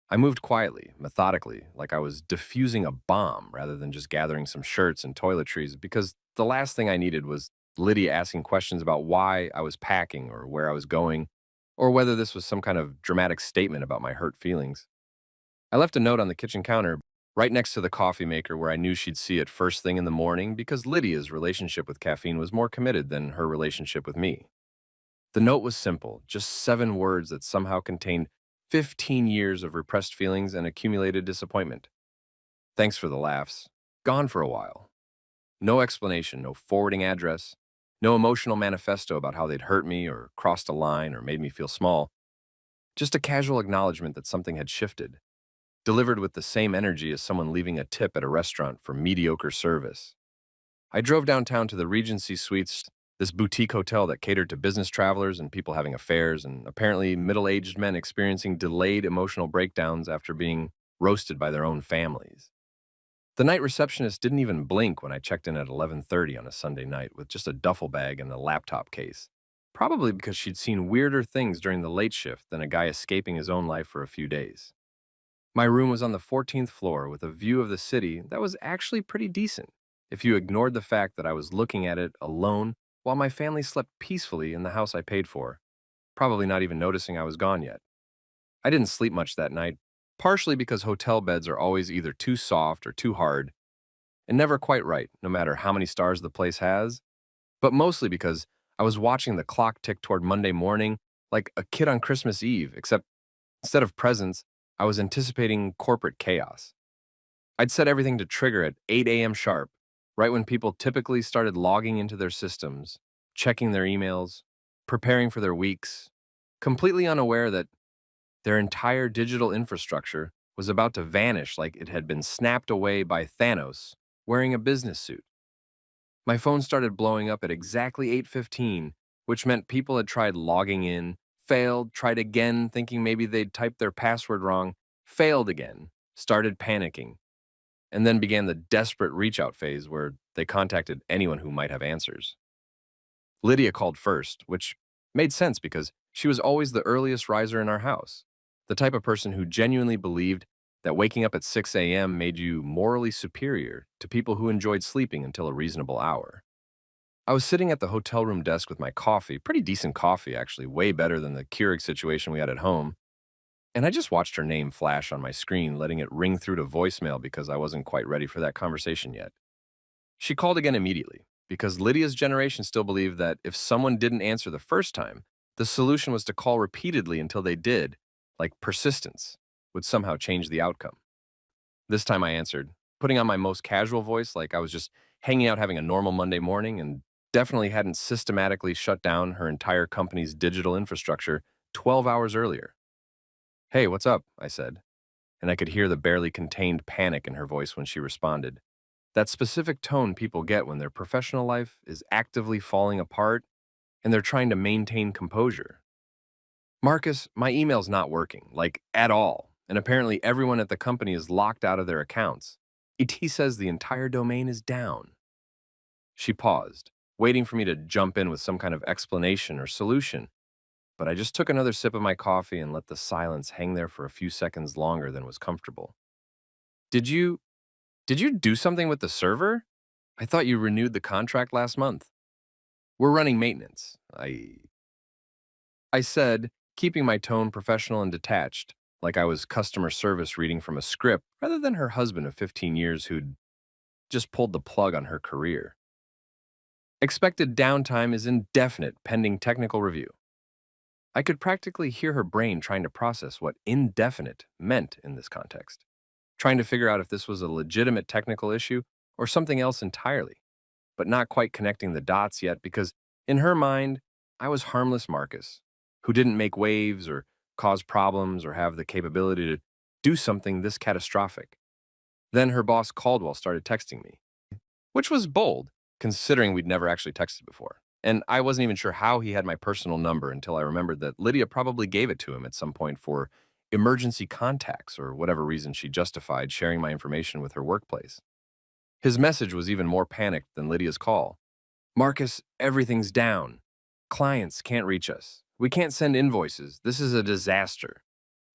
I moved quietly, methodically, like I was defusing a bomb rather than just gathering some shirts and toiletries because the last thing I needed was Lydia asking questions about why I was packing or where I was going or whether this was some kind of dramatic statement about my hurt feelings. I left a note on the kitchen counter right next to the coffee maker where I knew she'd see it first thing in the morning because Lydia's relationship with caffeine was more committed than her relationship with me. The note was simple, just 7 words that somehow contained 15 years of repressed feelings and accumulated disappointment. Thanks for the laughs. Gone for a while. No explanation, no forwarding address, no emotional manifesto about how they'd hurt me or crossed a line or made me feel small. Just a casual acknowledgement that something had shifted, delivered with the same energy as someone leaving a tip at a restaurant for mediocre service. I drove downtown to the Regency Suites, this boutique hotel that catered to business travelers and people having affairs and apparently middle-aged men experiencing delayed emotional breakdowns after being roasted by their own families. The night receptionist didn't even blink when I checked in at 11:30 on a Sunday night with just a duffel bag and a laptop case. Probably because she'd seen weirder things during the late shift than a guy escaping his own life for a few days. My room was on the 14th floor with a view of the city that was actually pretty decent, if you ignored the fact that I was looking at it alone while my family slept peacefully in the house I paid for, probably not even noticing I was gone yet. I didn't sleep much that night, partially because hotel beds are always either too soft or too hard, and never quite right, no matter how many stars the place has, but mostly because I was watching the clock tick toward Monday morning like a kid on Christmas Eve, except instead of presents, I was anticipating corporate chaos. I'd set everything to trigger at 8 a.m. sharp, right when people typically started logging into their systems, checking their emails, preparing for their weeks, completely unaware that their entire digital infrastructure was about to vanish like it had been snapped away by Thanos wearing a business suit. My phone started blowing up at exactly 8:15, which meant people had tried logging in, failed, tried again thinking maybe they'd typed their password wrong, failed again, started panicking, and then began the desperate reach out phase where they contacted anyone who might have answers. Lydia called first, which made sense because she was always the earliest riser in our house, the type of person who genuinely believed that waking up at 6 a.m. made you morally superior to people who enjoyed sleeping until a reasonable hour. I was sitting at the hotel room desk with my coffee, pretty decent coffee actually, way better than the Keurig situation we had at home, and I just watched her name flash on my screen, letting it ring through to voicemail because I wasn't quite ready for that conversation yet. She called again immediately, because Lydia's generation still believed that if someone didn't answer the first time, the solution was to call repeatedly until they did, like persistence, would somehow change the outcome. This time I answered, putting on my most casual voice like I was just hanging out having a normal Monday morning and definitely hadn't systematically shut down her entire company's digital infrastructure 12 hours earlier. "Hey, what's up?" I said, and I could hear the barely contained panic in her voice when she responded. That specific tone people get when their professional life is actively falling apart and they're trying to maintain composure. "Marcus, my email's not working, like at all, and apparently everyone at the company is locked out of their accounts. ET says the entire domain is down." She paused, waiting for me to jump in with some kind of explanation or solution, but I just took another sip of my coffee and let the silence hang there for a few seconds longer than was comfortable. Did you did you do something with the server? I thought you renewed the contract last month. We're running maintenance. I said, keeping my tone professional and detached, like I was customer service reading from a script rather than her husband of 15 years who'd just pulled the plug on her career. Expected downtime is indefinite pending technical review. I could practically hear her brain trying to process what indefinite meant in this context, trying to figure out if this was a legitimate technical issue or something else entirely, but not quite connecting the dots yet because, in her mind, I was harmless Marcus, who didn't make waves or cause problems or have the capability to do something this catastrophic. Then her boss Caldwell started texting me, which was bold, considering we'd never actually texted before. And I wasn't even sure how he had my personal number until I remembered that Lydia probably gave it to him at some point for emergency contacts or whatever reason she justified sharing my information with her workplace. His message was even more panicked than Lydia's call. Marcus, everything's down. Clients can't reach us. We can't send invoices. This is a disaster.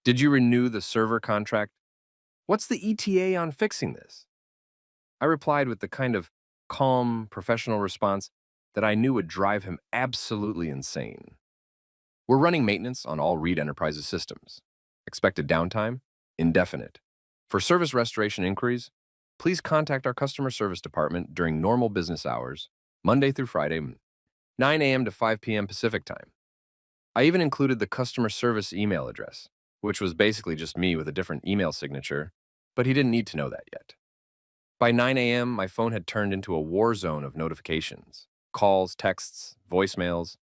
Did you renew the server contract? What's the ETA on fixing this? I replied with the kind of calm, professional response that I knew would drive him absolutely insane. We're running maintenance on all Reed Enterprises systems. Expected downtime? Indefinite. For service restoration inquiries, please contact our customer service department during normal business hours, Monday through Friday, 9 a.m. to 5 p.m. Pacific time. I even included the customer service email address, which was basically just me with a different email signature, but he didn't need to know that yet. By 9 a.m., my phone had turned into a war zone of notifications, calls, texts, voicemails,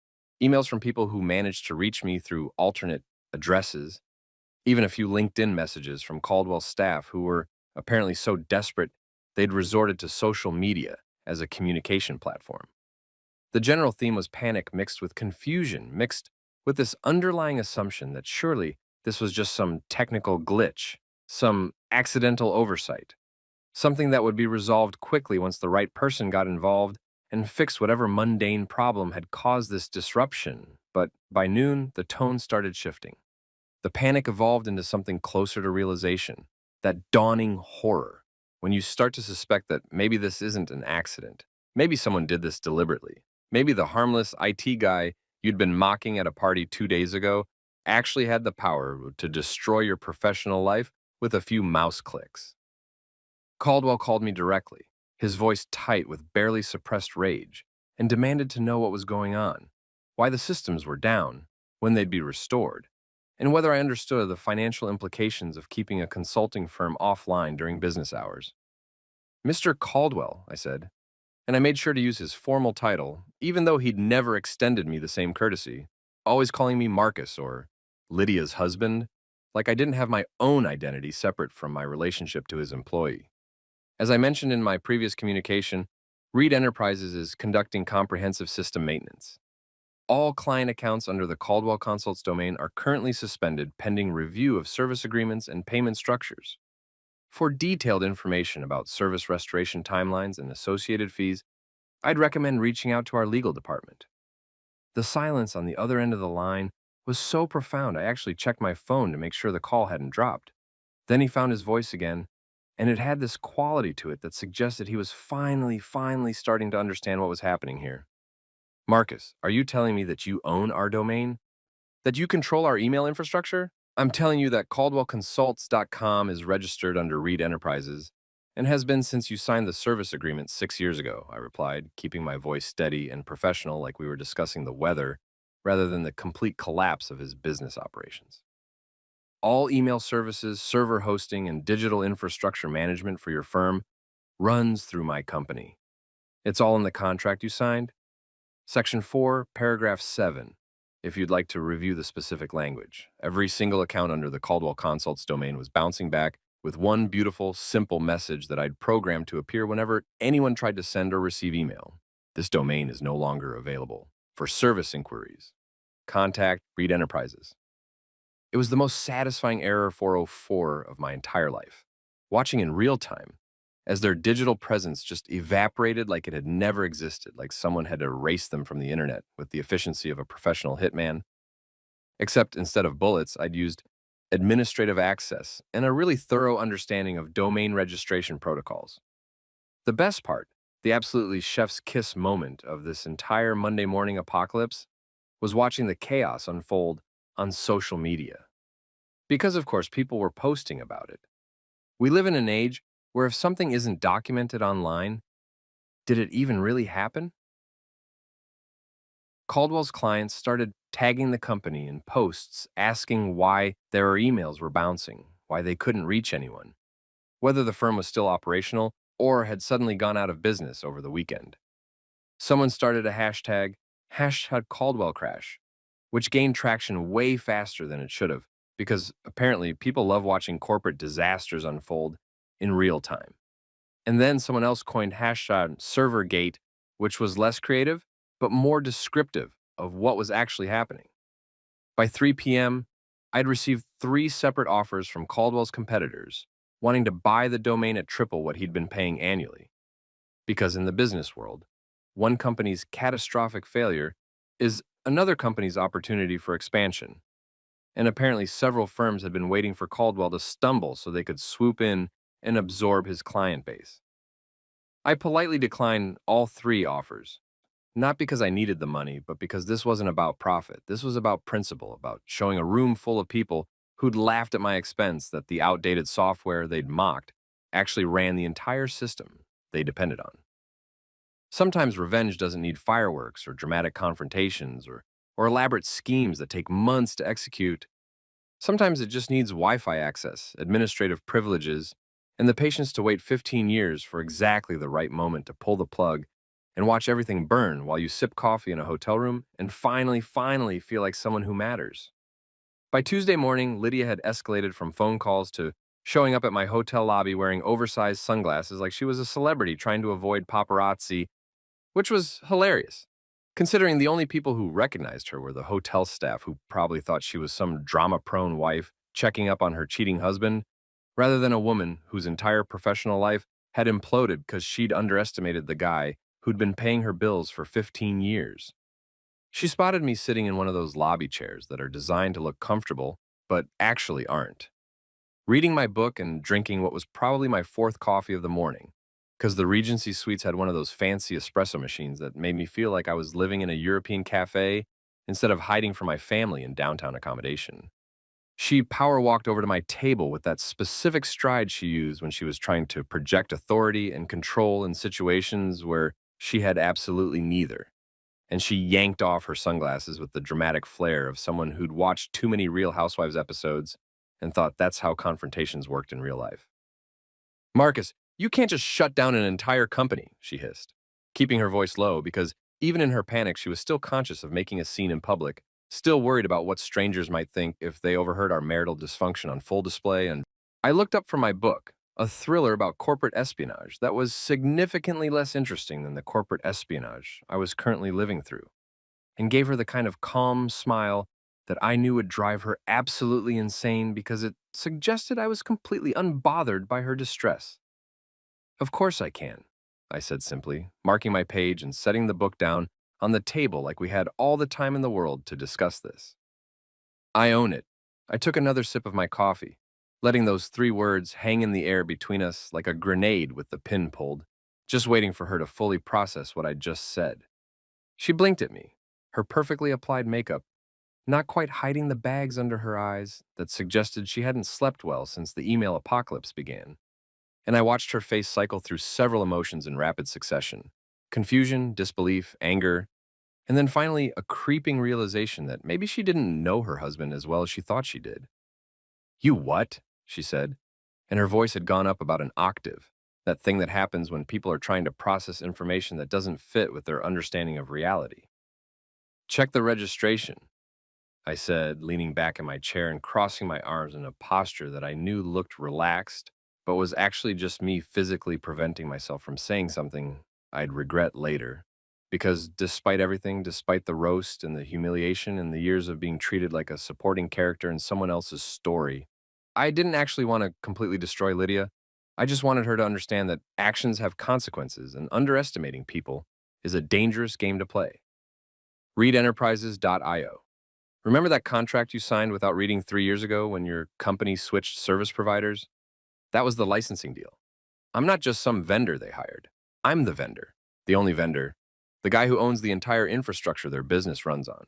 emails from people who managed to reach me through alternate addresses, even a few LinkedIn messages from Caldwell's staff who were apparently so desperate they'd resorted to social media as a communication platform. The general theme was panic mixed with confusion, mixed with this underlying assumption that surely this was just some technical glitch, some accidental oversight, something that would be resolved quickly once the right person got involved and fixed whatever mundane problem had caused this disruption. But by noon, the tone started shifting. The panic evolved into something closer to realization, that dawning horror, when you start to suspect that maybe this isn't an accident. Maybe someone did this deliberately. Maybe the harmless IT guy you'd been mocking at a party 2 days ago actually had the power to destroy your professional life with a few mouse clicks. Caldwell called me directly, his voice tight with barely suppressed rage, and demanded to know what was going on, why the systems were down, when they'd be restored, and whether I understood the financial implications of keeping a consulting firm offline during business hours. Mr. Caldwell, I said, and I made sure to use his formal title, even though he'd never extended me the same courtesy, always calling me Marcus or Lydia's husband, like I didn't have my own identity separate from my relationship to his employee. As I mentioned in my previous communication, Reed Enterprises is conducting comprehensive system maintenance. All client accounts under the Caldwell Consults domain are currently suspended pending review of service agreements and payment structures. For detailed information about service restoration timelines and associated fees, I'd recommend reaching out to our legal department. The silence on the other end of the line was so profound I actually checked my phone to make sure the call hadn't dropped. Then he found his voice again, and it had this quality to it that suggested he was finally starting to understand what was happening here. Marcus, are you telling me that you own our domain? That you control our email infrastructure? I'm telling you that CaldwellConsults.com is registered under Reed Enterprises and has been since you signed the service agreement 6 years ago, I replied, keeping my voice steady and professional like we were discussing the weather rather than the complete collapse of his business operations. All email services, server hosting, and digital infrastructure management for your firm runs through my company. It's all in the contract you signed. Section 4, Paragraph 7, if you'd like to review the specific language. Every single account under the Caldwell Consults domain was bouncing back with one beautiful, simple message that I'd programmed to appear whenever anyone tried to send or receive email. This domain is no longer available. For service inquiries, contact Reed Enterprises. It was the most satisfying Error 404 of my entire life. Watching in real time, as their digital presence just evaporated like it had never existed, like someone had erased them from the internet with the efficiency of a professional hitman. Except instead of bullets, I'd used administrative access and a really thorough understanding of domain registration protocols. The best part, the absolutely chef's kiss moment of this entire Monday morning apocalypse, was watching the chaos unfold on social media. Because, of course, people were posting about it. We live in an age where if something isn't documented online, did it even really happen? Caldwell's clients started tagging the company in posts asking why their emails were bouncing, why they couldn't reach anyone, whether the firm was still operational or had suddenly gone out of business over the weekend. Someone started a hashtag Caldwell crash, which gained traction way faster than it should have, because apparently people love watching corporate disasters unfold in real time. And then someone else coined hashtag Servergate, which was less creative, but more descriptive of what was actually happening. By 3 p.m., I'd received 3 separate offers from Caldwell's competitors, wanting to buy the domain at triple what he'd been paying annually. Because in the business world, one company's catastrophic failure is another company's opportunity for expansion. And apparently several firms had been waiting for Caldwell to stumble so they could swoop in and absorb his client base. I politely declined all 3 offers, not because I needed the money, but because this wasn't about profit. This was about principle, about showing a room full of people who'd laughed at my expense that the outdated software they'd mocked actually ran the entire system they depended on. Sometimes revenge doesn't need fireworks or dramatic confrontations or elaborate schemes that take months to execute. Sometimes it just needs Wi-Fi access, administrative privileges, and the patience to wait 15 years for exactly the right moment to pull the plug and watch everything burn while you sip coffee in a hotel room and finally feel like someone who matters. By Tuesday morning, Lydia had escalated from phone calls to showing up at my hotel lobby wearing oversized sunglasses like she was a celebrity trying to avoid paparazzi, which was hilarious, considering the only people who recognized her were the hotel staff who probably thought she was some drama-prone wife checking up on her cheating husband, rather than a woman whose entire professional life had imploded because she'd underestimated the guy who'd been paying her bills for 15 years. She spotted me sitting in one of those lobby chairs that are designed to look comfortable, but actually aren't, reading my book and drinking what was probably my 4th coffee of the morning, because the Regency Suites had one of those fancy espresso machines that made me feel like I was living in a European cafe instead of hiding from my family in downtown accommodation. She power walked over to my table with that specific stride she used when she was trying to project authority and control in situations where she had absolutely neither. And she yanked off her sunglasses with the dramatic flair of someone who'd watched too many Real Housewives episodes and thought that's how confrontations worked in real life. "Marcus, you can't just shut down an entire company," she hissed, keeping her voice low because even in her panic, she was still conscious of making a scene in public, still worried about what strangers might think if they overheard our marital dysfunction on full display. And I looked up from my book, a thriller about corporate espionage that was significantly less interesting than the corporate espionage I was currently living through, and gave her the kind of calm smile that I knew would drive her absolutely insane because it suggested I was completely unbothered by her distress. "Of course I can," I said simply, marking my page and setting the book down on the table like we had all the time in the world to discuss this. "I own it." I took another sip of my coffee, letting those 3 words hang in the air between us like a grenade with the pin pulled, just waiting for her to fully process what I'd just said. She blinked at me, her perfectly applied makeup not quite hiding the bags under her eyes that suggested she hadn't slept well since the email apocalypse began. And I watched her face cycle through several emotions in rapid succession: confusion, disbelief, anger, and then finally a creeping realization that maybe she didn't know her husband as well as she thought she did. "You what?" she said, and her voice had gone up about an octave, that thing that happens when people are trying to process information that doesn't fit with their understanding of reality. "Check the registration," I said, leaning back in my chair and crossing my arms in a posture that I knew looked relaxed, but was actually just me physically preventing myself from saying something I'd regret later. Because despite everything, despite the roast and the humiliation and the years of being treated like a supporting character in someone else's story, I didn't actually want to completely destroy Lydia. I just wanted her to understand that actions have consequences and underestimating people is a dangerous game to play. Read Enterprises.io. Remember that contract you signed without reading 3 years ago when your company switched service providers? That was the licensing deal. I'm not just some vendor they hired. I'm the vendor, the only vendor, the guy who owns the entire infrastructure their business runs on.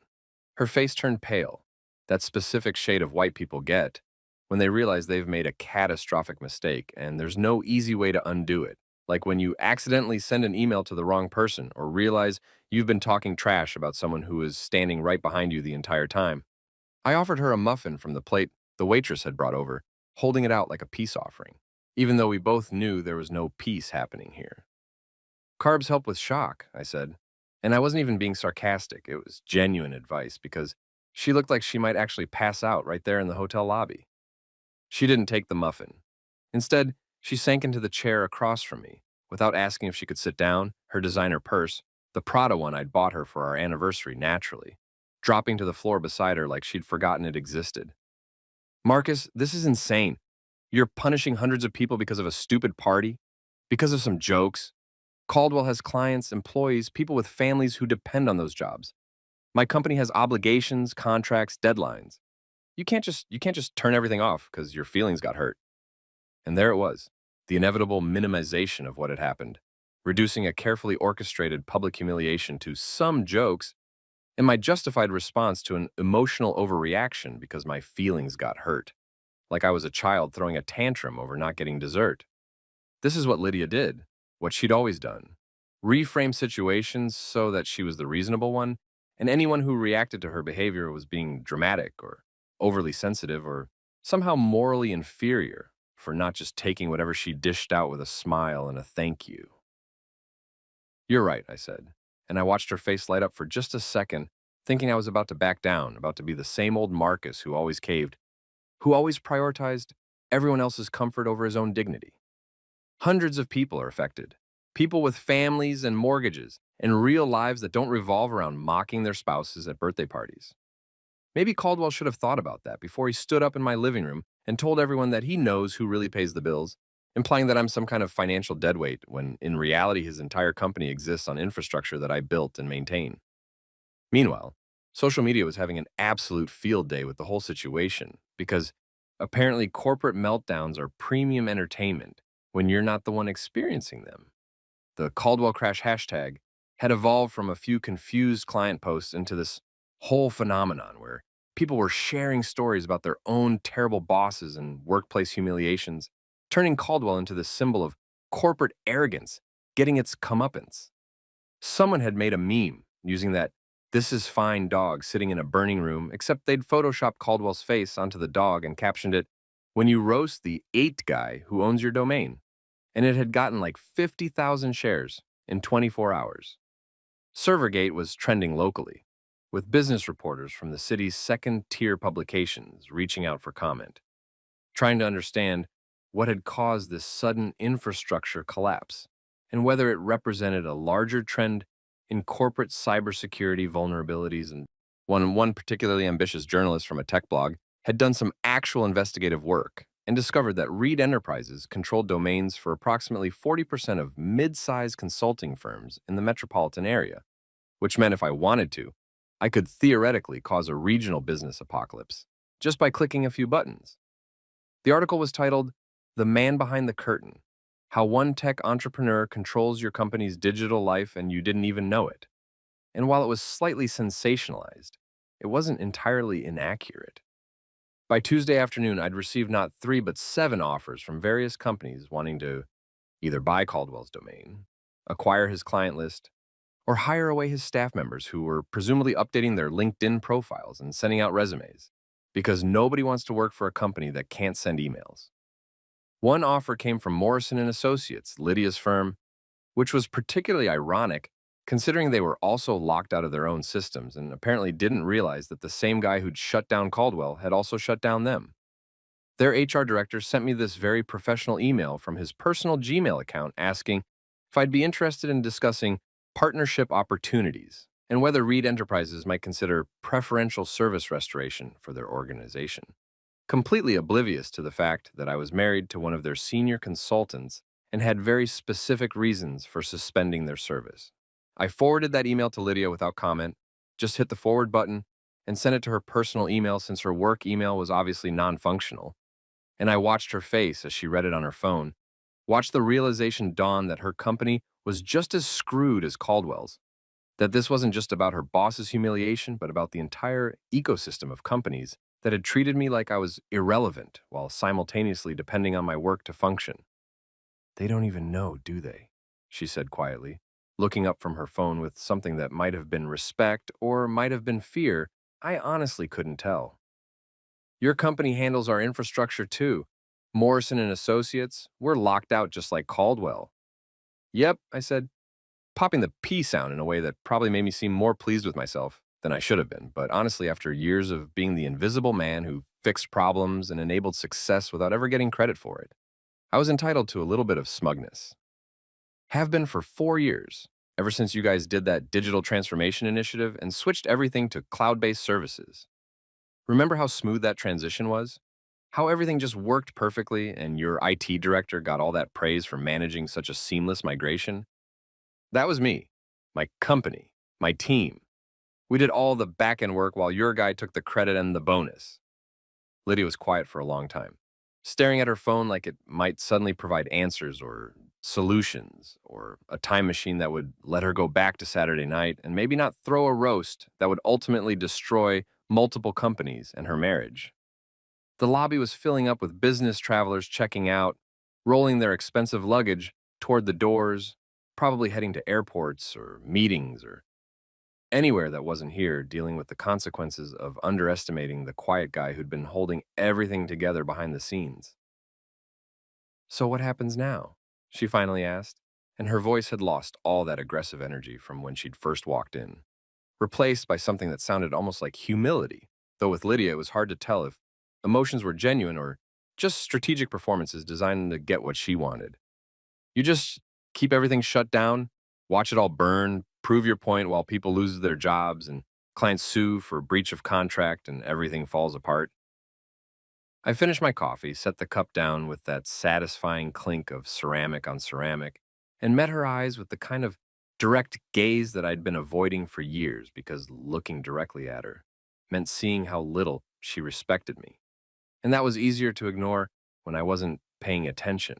Her face turned pale, that specific shade of white people get when they realize they've made a catastrophic mistake and there's no easy way to undo it. Like when you accidentally send an email to the wrong person or realize you've been talking trash about someone who is standing right behind you the entire time. I offered her a muffin from the plate the waitress had brought over, holding it out like a peace offering, even though we both knew there was no peace happening here. Carbs help with shock, I said. And I wasn't even being sarcastic. It was genuine advice because she looked like she might actually pass out right there in the hotel lobby. She didn't take the muffin. Instead, she sank into the chair across from me without asking if she could sit down, her designer purse, the Prada one I'd bought her for our anniversary naturally, dropping to the floor beside her like she'd forgotten it existed. Marcus, this is insane. You're punishing hundreds of people because of a stupid party? Because of some jokes? Caldwell has clients, employees, people with families who depend on those jobs. My company has obligations, contracts, deadlines. You can't just turn everything off because your feelings got hurt. And there it was, the inevitable minimization of what had happened, reducing a carefully orchestrated public humiliation to some jokes and my justified response to an emotional overreaction because my feelings got hurt, like I was a child throwing a tantrum over not getting dessert. This is what Lydia did, what she'd always done. Reframe situations so that she was the reasonable one, and anyone who reacted to her behavior was being dramatic or overly sensitive or somehow morally inferior for not just taking whatever she dished out with a smile and a thank you. You're right, I said, and I watched her face light up for just a second, thinking I was about to back down, about to be the same old Marcus who always caved, who always prioritized everyone else's comfort over his own dignity. Hundreds of people are affected. People with families and mortgages and real lives that don't revolve around mocking their spouses at birthday parties. Maybe Caldwell should have thought about that before he stood up in my living room and told everyone that he knows who really pays the bills, implying that I'm some kind of financial deadweight when in reality his entire company exists on infrastructure that I built and maintain. Meanwhile, social media was having an absolute field day with the whole situation because apparently corporate meltdowns are premium entertainment when you're not the one experiencing them. The Caldwell Crash hashtag had evolved from a few confused client posts into this whole phenomenon where people were sharing stories about their own terrible bosses and workplace humiliations, turning Caldwell into this symbol of corporate arrogance, getting its comeuppance. Someone had made a meme using that "this is fine" dog sitting in a burning room, except they'd photoshopped Caldwell's face onto the dog and captioned it, "When you roast the 8 guy who owns your domain." And it had gotten like 50,000 shares in 24 hours. Servergate was trending locally, with business reporters from the city's second-tier publications reaching out for comment, trying to understand what had caused this sudden infrastructure collapse and whether it represented a larger trend in corporate cybersecurity vulnerabilities. And one particularly ambitious journalist from a tech blog had done some actual investigative work and discovered that Reed Enterprises controlled domains for approximately 40% of mid-sized consulting firms in the metropolitan area, which meant if I wanted to, I could theoretically cause a regional business apocalypse just by clicking a few buttons. The article was titled, "The Man Behind the Curtain: How One Tech Entrepreneur Controls Your Company's Digital Life and You Didn't Even Know It." And while it was slightly sensationalized, it wasn't entirely inaccurate. By Tuesday afternoon, I'd received not 3 but 7 offers from various companies wanting to either buy Caldwell's domain, acquire his client list, or hire away his staff members who were presumably updating their LinkedIn profiles and sending out resumes, because nobody wants to work for a company that can't send emails. One offer came from Morrison and Associates, Lydia's firm, which was particularly ironic considering they were also locked out of their own systems and apparently didn't realize that the same guy who'd shut down Caldwell had also shut down them. Their HR director sent me this very professional email from his personal Gmail account asking if I'd be interested in discussing partnership opportunities and whether Reed Enterprises might consider preferential service restoration for their organization, completely oblivious to the fact that I was married to one of their senior consultants and had very specific reasons for suspending their service. I forwarded that email to Lydia without comment, just hit the forward button, and sent it to her personal email since her work email was obviously non-functional. And I watched her face as she read it on her phone, watched the realization dawn that her company was just as screwed as Caldwell's, that this wasn't just about her boss's humiliation, but about the entire ecosystem of companies that had treated me like I was irrelevant while simultaneously depending on my work to function. They don't even know, do they? She said quietly, looking up from her phone with something that might have been respect or might have been fear. I honestly couldn't tell. Your company handles our infrastructure too. Morrison and Associates, we're locked out just like Caldwell. Yep, I said, popping the P sound in a way that probably made me seem more pleased with myself than I should have been. But honestly, after years of being the invisible man who fixed problems and enabled success without ever getting credit for it, I was entitled to a little bit of smugness. Have been for 4 years, ever since you guys did that digital transformation initiative and switched everything to cloud-based services. Remember how smooth that transition was? How everything just worked perfectly and your IT director got all that praise for managing such a seamless migration? That was me, my company, my team. We did all the back-end work while your guy took the credit and the bonus. Lydia was quiet for a long time, staring at her phone like it might suddenly provide answers or solutions or a time machine that would let her go back to Saturday night and maybe not throw a roast that would ultimately destroy multiple companies and her marriage. The lobby was filling up with business travelers checking out, rolling their expensive luggage toward the doors, probably heading to airports or meetings or anywhere that wasn't here, dealing with the consequences of underestimating the quiet guy who'd been holding everything together behind the scenes. So what happens now? She finally asked, and her voice had lost all that aggressive energy from when she'd first walked in, replaced by something that sounded almost like humility, though with Lydia it was hard to tell if emotions were genuine or just strategic performances designed to get what she wanted. You just keep everything shut down, watch it all burn, prove your point while people lose their jobs and clients sue for breach of contract and everything falls apart. I finished my coffee, set the cup down with that satisfying clink of ceramic on ceramic, and met her eyes with the kind of direct gaze that I'd been avoiding for years because looking directly at her meant seeing how little she respected me. And that was easier to ignore when I wasn't paying attention.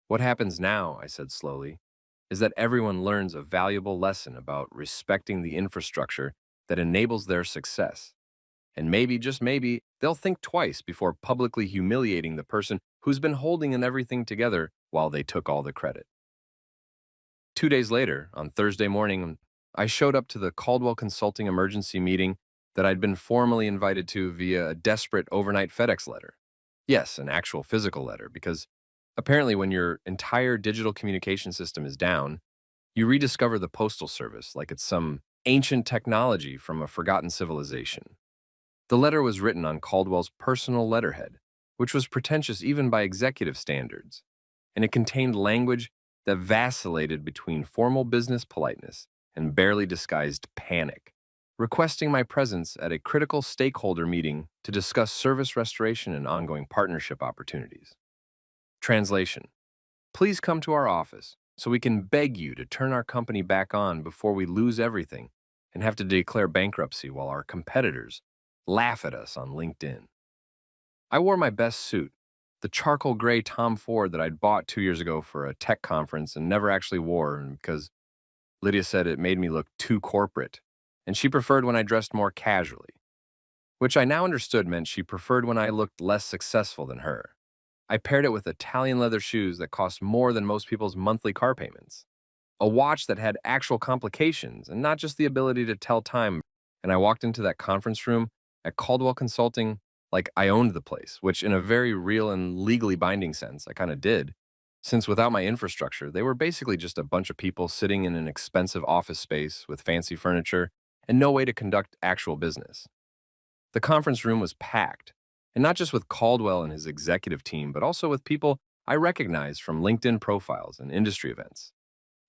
What happens now, I said slowly, is that everyone learns a valuable lesson about respecting the infrastructure that enables their success. And maybe, just maybe, they'll think twice before publicly humiliating the person who's been holding everything together while they took all the credit. 2 days later, on Thursday morning, I showed up to the Caldwell Consulting emergency meeting that I'd been formally invited to via a desperate overnight FedEx letter. Yes, an actual physical letter, because apparently when your entire digital communication system is down, you rediscover the postal service like it's some ancient technology from a forgotten civilization. The letter was written on Caldwell's personal letterhead, which was pretentious even by executive standards, and it contained language that vacillated between formal business politeness and barely disguised panic, requesting my presence at a critical stakeholder meeting to discuss service restoration and ongoing partnership opportunities. Translation: please come to our office so we can beg you to turn our company back on before we lose everything and have to declare bankruptcy while our competitors laugh at us on LinkedIn. I wore my best suit, the charcoal gray Tom Ford that I'd bought 2 years ago for a tech conference and never actually wore because Lydia said it made me look too corporate, and she preferred when I dressed more casually, which I now understood meant she preferred when I looked less successful than her. I paired it with Italian leather shoes that cost more than most people's monthly car payments, a watch that had actual complications and not just the ability to tell time, and I walked into that conference room at Caldwell Consulting like I owned the place, which in a very real and legally binding sense, I kind of did, since without my infrastructure, they were basically just a bunch of people sitting in an expensive office space with fancy furniture and no way to conduct actual business. The conference room was packed, and not just with Caldwell and his executive team, but also with people I recognized from LinkedIn profiles and industry events.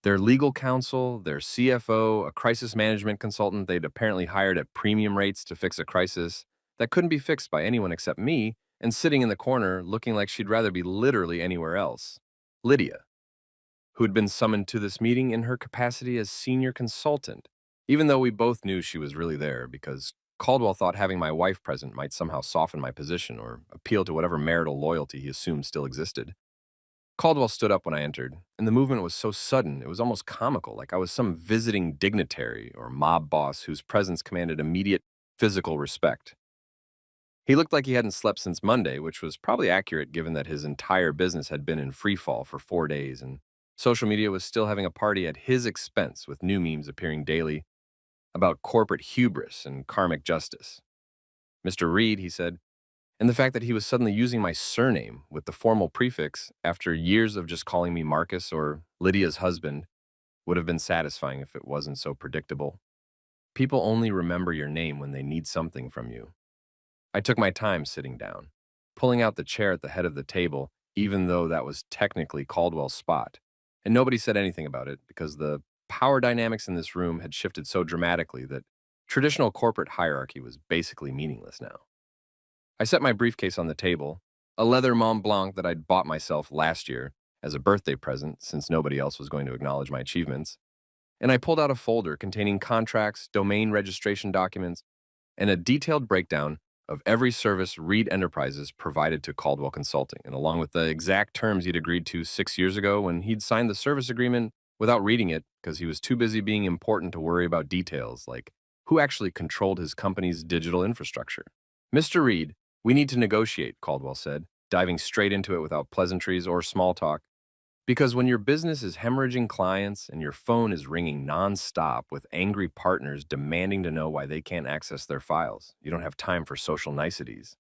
Their legal counsel, their CFO, a crisis management consultant they'd apparently hired at premium rates to fix a crisis that couldn't be fixed by anyone except me, and sitting in the corner looking like she'd rather be literally anywhere else, Lydia, who had been summoned to this meeting in her capacity as senior consultant. even though we both knew she was really there because Caldwell thought having my wife present might somehow soften my position or appeal to whatever marital loyalty he assumed still existed. Caldwell stood up when I entered, and the movement was so sudden it was almost comical, like I was some visiting dignitary or mob boss whose presence commanded immediate physical respect. He looked like he hadn't slept since Monday, which was probably accurate given that his entire business had been in free fall for 4 days, and social media was still having a party at his expense with new memes appearing daily about corporate hubris and karmic justice. Mr. Reed, he said, and the fact that he was suddenly using my surname with the formal prefix after years of just calling me Marcus or Lydia's husband would have been satisfying if it wasn't so predictable. People only remember your name when they need something from you. I took my time sitting down, pulling out the chair at the head of the table, even though that was technically Caldwell's spot. And nobody said anything about it because the power dynamics in this room had shifted so dramatically that traditional corporate hierarchy was basically meaningless now. I set my briefcase on the table, a leather Mont Blanc that I'd bought myself last year as a birthday present since nobody else was going to acknowledge my achievements, and I pulled out a folder containing contracts, domain registration documents, and a detailed breakdown of every service Reed Enterprises provided to Caldwell Consulting, and along with the exact terms he'd agreed to 6 years ago when he'd signed the service agreement without reading it because he was too busy being important to worry about details like who actually controlled his company's digital infrastructure. Mr. Reed, we need to negotiate, Caldwell said, diving straight into it without pleasantries or small talk. Because when your business is hemorrhaging clients and your phone is ringing nonstop with angry partners demanding to know why they can't access their files, you don't have time for social niceties.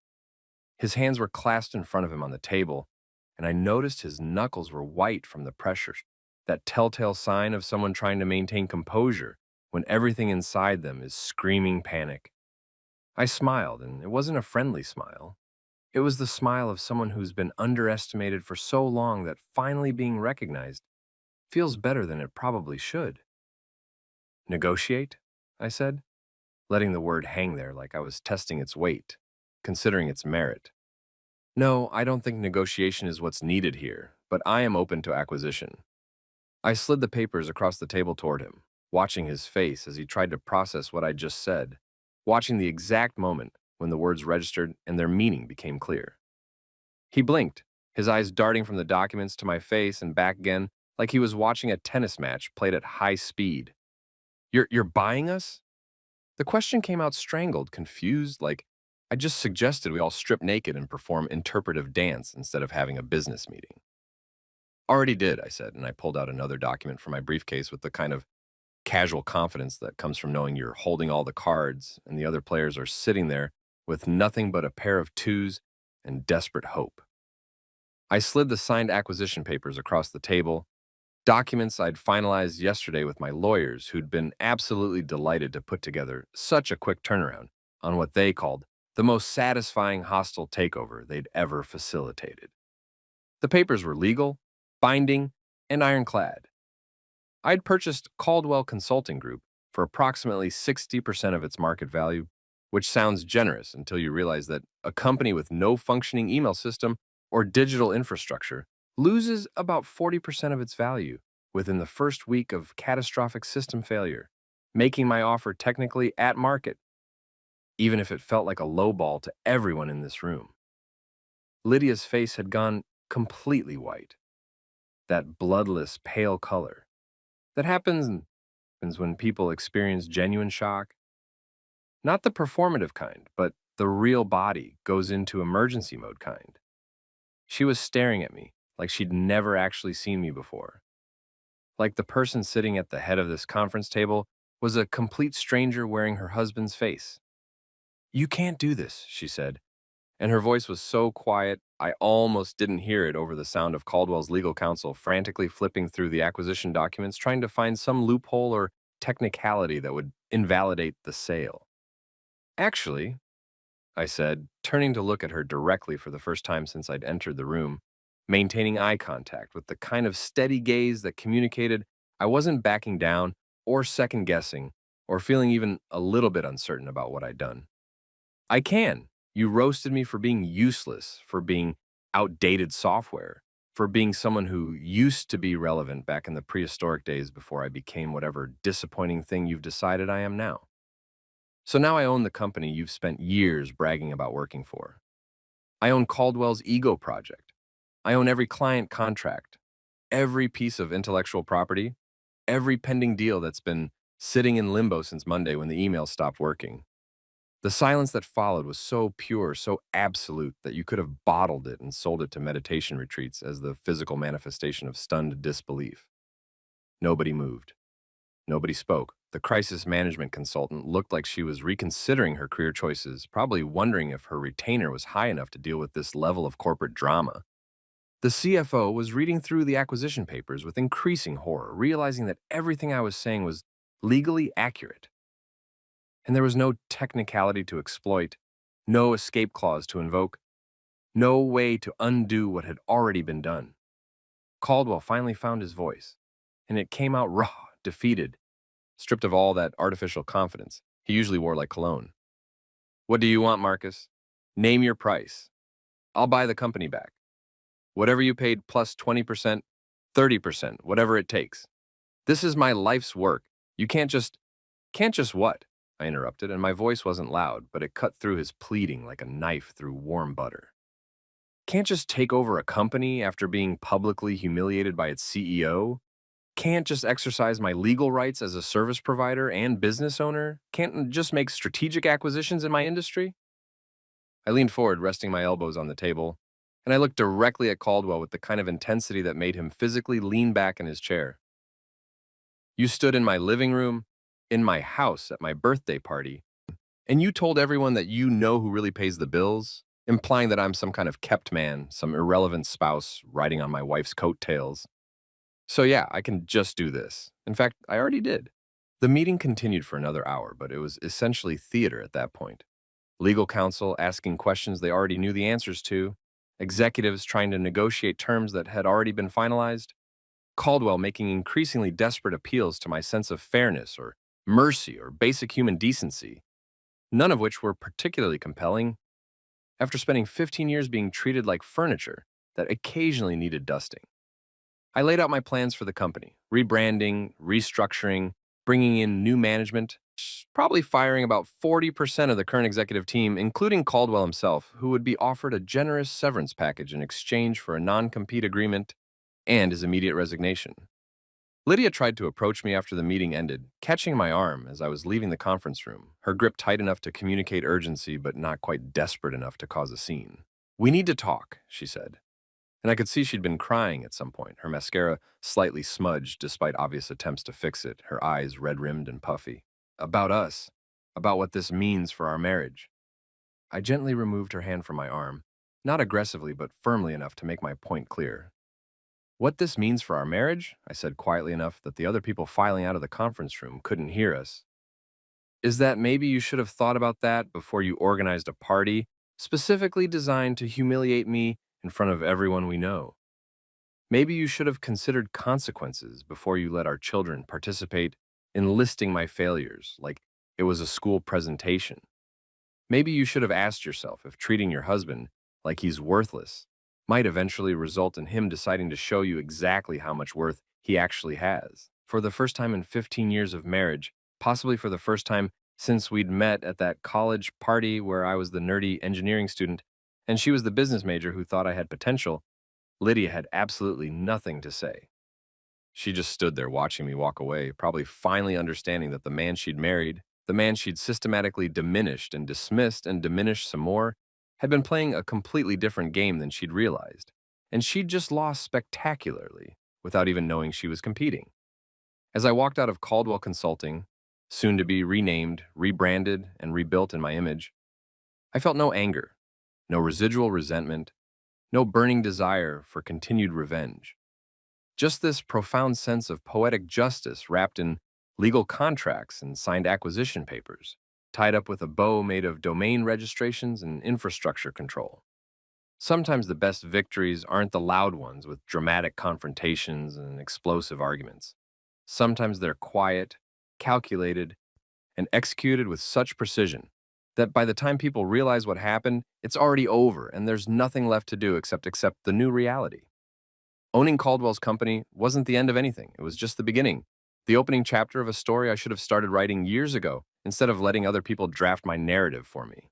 His hands were clasped in front of him on the table, and I noticed his knuckles were white from the pressure, that telltale sign of someone trying to maintain composure when everything inside them is screaming panic. I smiled, and it wasn't a friendly smile. It was the smile of someone who's been underestimated for so long that finally being recognized feels better than it probably should. Negotiate? I said, letting the word hang there like I was testing its weight, considering its merit. No, I don't think negotiation is what's needed here, but I am open to acquisition. I slid the papers across the table toward him, watching his face as he tried to process what I just said, watching the exact moment when the words registered and their meaning became clear. He blinked, his eyes darting from the documents to my face and back again, like he was watching a tennis match played at high speed. You're buying us? The question came out strangled, confused, like I just suggested we all strip naked and perform interpretive dance instead of having a business meeting. Already did, I said, and I pulled out another document from my briefcase with the kind of casual confidence that comes from knowing you're holding all the cards and the other players are sitting there with nothing but a pair of twos and desperate hope. I slid the signed acquisition papers across the table, documents I'd finalized yesterday with my lawyers who'd been absolutely delighted to put together such a quick turnaround on what they called the most satisfying hostile takeover they'd ever facilitated. The papers were legal, binding, and ironclad. I'd purchased Caldwell Consulting Group for approximately 60% of its market value, which sounds generous until you realize that a company with no functioning email system or digital infrastructure loses about 40% of its value within the first week of catastrophic system failure, making my offer technically at market, even if it felt like a lowball to everyone in this room. Lydia's face had gone completely white, that bloodless, pale color. That happens when people experience genuine shock. Not the performative kind, but the real body goes into emergency mode kind. She was staring at me like she'd never actually seen me before. Like the person sitting at the head of this conference table was a complete stranger wearing her husband's face. "You can't do this," she said, and her voice was so quiet I almost didn't hear it over the sound of Caldwell's legal counsel frantically flipping through the acquisition documents trying to find some loophole or technicality that would invalidate the sale. "Actually," I said, turning to look at her directly for the first time since I'd entered the room, maintaining eye contact with the kind of steady gaze that communicated I wasn't backing down or second-guessing or feeling even a little bit uncertain about what I'd done. "I can. You roasted me for being useless, for being outdated software. for being someone who used to be relevant back in the prehistoric days before I became whatever disappointing thing you've decided I am now. So now I own the company you've spent years bragging about working for. I own Caldwell's ego project. I own every client contract, every piece of intellectual property, every pending deal that's been sitting in limbo since Monday when the email stopped working. The silence that followed was so pure, so absolute, that you could have bottled it and sold it to meditation retreats as the physical manifestation of stunned disbelief. Nobody moved. Nobody spoke. The crisis management consultant looked like she was reconsidering her career choices, probably wondering if her retainer was high enough to deal with this level of corporate drama. The CFO was reading through the acquisition papers with increasing horror, realizing that everything I was saying was legally accurate. And there was no technicality to exploit, no escape clause to invoke, no way to undo what had already been done. Caldwell finally found his voice, and it came out raw, defeated, stripped of all that artificial confidence he usually wore like cologne. What do you want, Marcus? Name your price. I'll buy the company back. Whatever you paid plus 20%, 30%, whatever it takes. This is my life's work. You can't just what? I interrupted, and my voice wasn't loud, but it cut through his pleading like a knife through warm butter. Can't just take over a company after being publicly humiliated by its CEO? Can't just exercise my legal rights as a service provider and business owner? Can't just make strategic acquisitions in my industry? I leaned forward, resting my elbows on the table, and I looked directly at Caldwell with the kind of intensity that made him physically lean back in his chair. You stood in my living room, in my house at my birthday party, and you told everyone that you know who really pays the bills, implying that I'm some kind of kept man, some irrelevant spouse riding on my wife's coattails. So yeah, I can just do this. In fact, I already did. The meeting continued for another hour, but it was essentially theater at that point. Legal counsel asking questions they already knew the answers to, executives trying to negotiate terms that had already been finalized, Caldwell making increasingly desperate appeals to my sense of fairness or mercy or basic human decency, none of which were particularly compelling after spending 15 years being treated like furniture that occasionally needed dusting. I laid out my plans for the company, rebranding, restructuring, bringing in new management, probably firing about 40% of the current executive team, including Caldwell himself, who would be offered a generous severance package in exchange for a non-compete agreement and his immediate resignation. Lydia tried to approach me after the meeting ended, catching my arm as I was leaving the conference room, her grip tight enough to communicate urgency but not quite desperate enough to cause a scene. "We need to talk," she said. And I could see she'd been crying at some point, her mascara slightly smudged despite obvious attempts to fix it, her eyes red-rimmed and puffy. "About us. About what this means for our marriage." I gently removed her hand from my arm, not aggressively but firmly enough to make my point clear. "What this means for our marriage," I said quietly enough that the other people filing out of the conference room couldn't hear us, "is that maybe you should have thought about that before you organized a party specifically designed to humiliate me in front of everyone we know. Maybe you should have considered consequences before you let our children participate in listing my failures like it was a school presentation. Maybe you should have asked yourself if treating your husband like he's worthless might eventually result in him deciding to show you exactly how much worth he actually has. For the first time in 15 years of marriage, possibly for the first time since we'd met at that college party where I was the nerdy engineering student and she was the business major who thought I had potential, Lydia had absolutely nothing to say. She just stood there watching me walk away, probably finally understanding that the man she'd married, the man she'd systematically diminished and dismissed and diminished some more, had been playing a completely different game than she'd realized, and she'd just lost spectacularly without even knowing she was competing. As I walked out of Caldwell Consulting, soon to be renamed, rebranded, and rebuilt in my image, I felt no anger, no residual resentment, no burning desire for continued revenge. Just this profound sense of poetic justice wrapped in legal contracts and signed acquisition papers, tied up with a bow made of domain registrations and infrastructure control. Sometimes the best victories aren't the loud ones with dramatic confrontations and explosive arguments. Sometimes they're quiet, calculated, and executed with such precision that by the time people realize what happened, it's already over and there's nothing left to do except accept the new reality. Owning Caldwell's company wasn't the end of anything, it was just the beginning. The opening chapter of a story I should have started writing years ago instead of letting other people draft my narrative for me.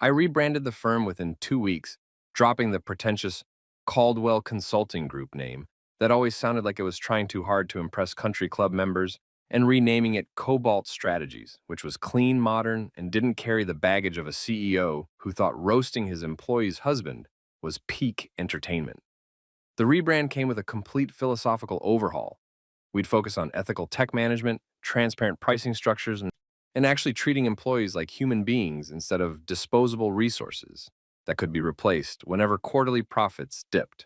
I rebranded the firm within 2 weeks, dropping the pretentious Caldwell Consulting Group name that always sounded like it was trying too hard to impress country club members, and renaming it Cobalt Strategies, which was clean, modern, and didn't carry the baggage of a CEO who thought roasting his employee's husband was peak entertainment. The rebrand came with a complete philosophical overhaul. We'd focus on ethical tech management, transparent pricing structures, and actually treating employees like human beings instead of disposable resources that could be replaced whenever quarterly profits dipped.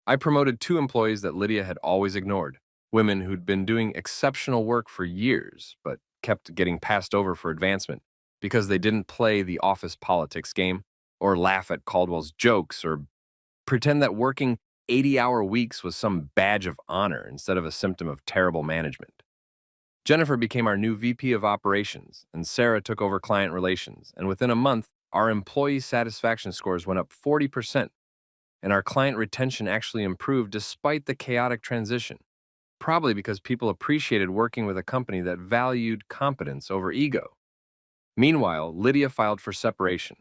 I promoted 2 employees that Lydia had always ignored, women who'd been doing exceptional work for years but kept getting passed over for advancement because they didn't play the office politics game, or laugh at Caldwell's jokes, or pretend that working 80-hour weeks was some badge of honor instead of a symptom of terrible management. Jennifer became our new VP of operations, and Sarah took over client relations, and within a month, our employee satisfaction scores went up 40%, and our client retention actually improved despite the chaotic transition, probably because people appreciated working with a company that valued competence over ego. Meanwhile, Lydia filed for separation,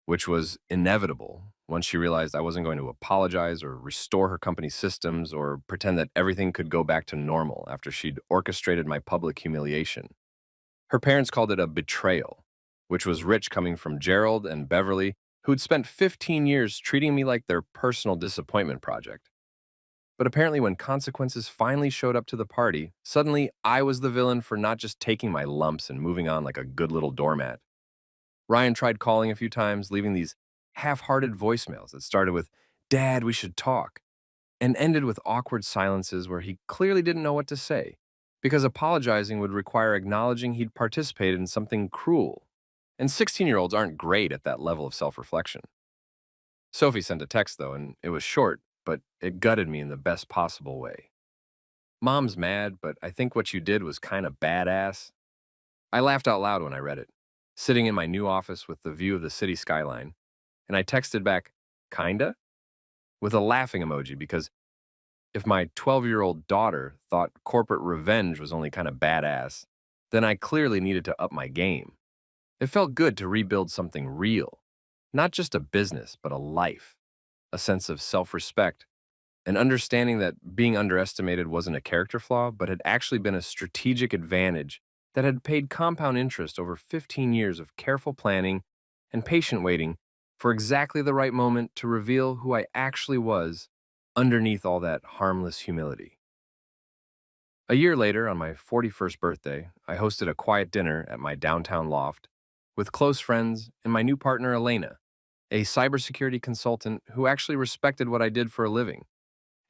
which was inevitable once she realized I wasn't going to apologize or restore her company's systems or pretend that everything could go back to normal after she'd orchestrated my public humiliation. Her parents called it a betrayal, which was rich coming from Gerald and Beverly, who'd spent 15 years treating me like their personal disappointment project. But apparently, when consequences finally showed up to the party, suddenly I was the villain for not just taking my lumps and moving on like a good little doormat. Ryan tried calling a few times, leaving these half-hearted voicemails that started with, "Dad, we should talk," and ended with awkward silences where he clearly didn't know what to say, because apologizing would require acknowledging he'd participated in something cruel. And 16-year-olds aren't great at that level of self-reflection. Sophie sent a text, though, and it was short, but it gutted me in the best possible way. "Mom's mad, but I think what you did was kind of badass." I laughed out loud when I read it, sitting in my new office with the view of the city skyline, and I texted back, "Kinda?" with a laughing emoji, because if my 12-year-old daughter thought corporate revenge was only kind of badass, then I clearly needed to up my game. It felt good to rebuild something real, not just a business, but a life, a sense of self-respect, an understanding that being underestimated wasn't a character flaw, but had actually been a strategic advantage that had paid compound interest over 15 years of careful planning and patient waiting for exactly the right moment to reveal who I actually was underneath all that harmless humility. A year later, on my 41st birthday, I hosted a quiet dinner at my downtown loft with close friends and my new partner, Elena, a cybersecurity consultant who actually respected what I did for a living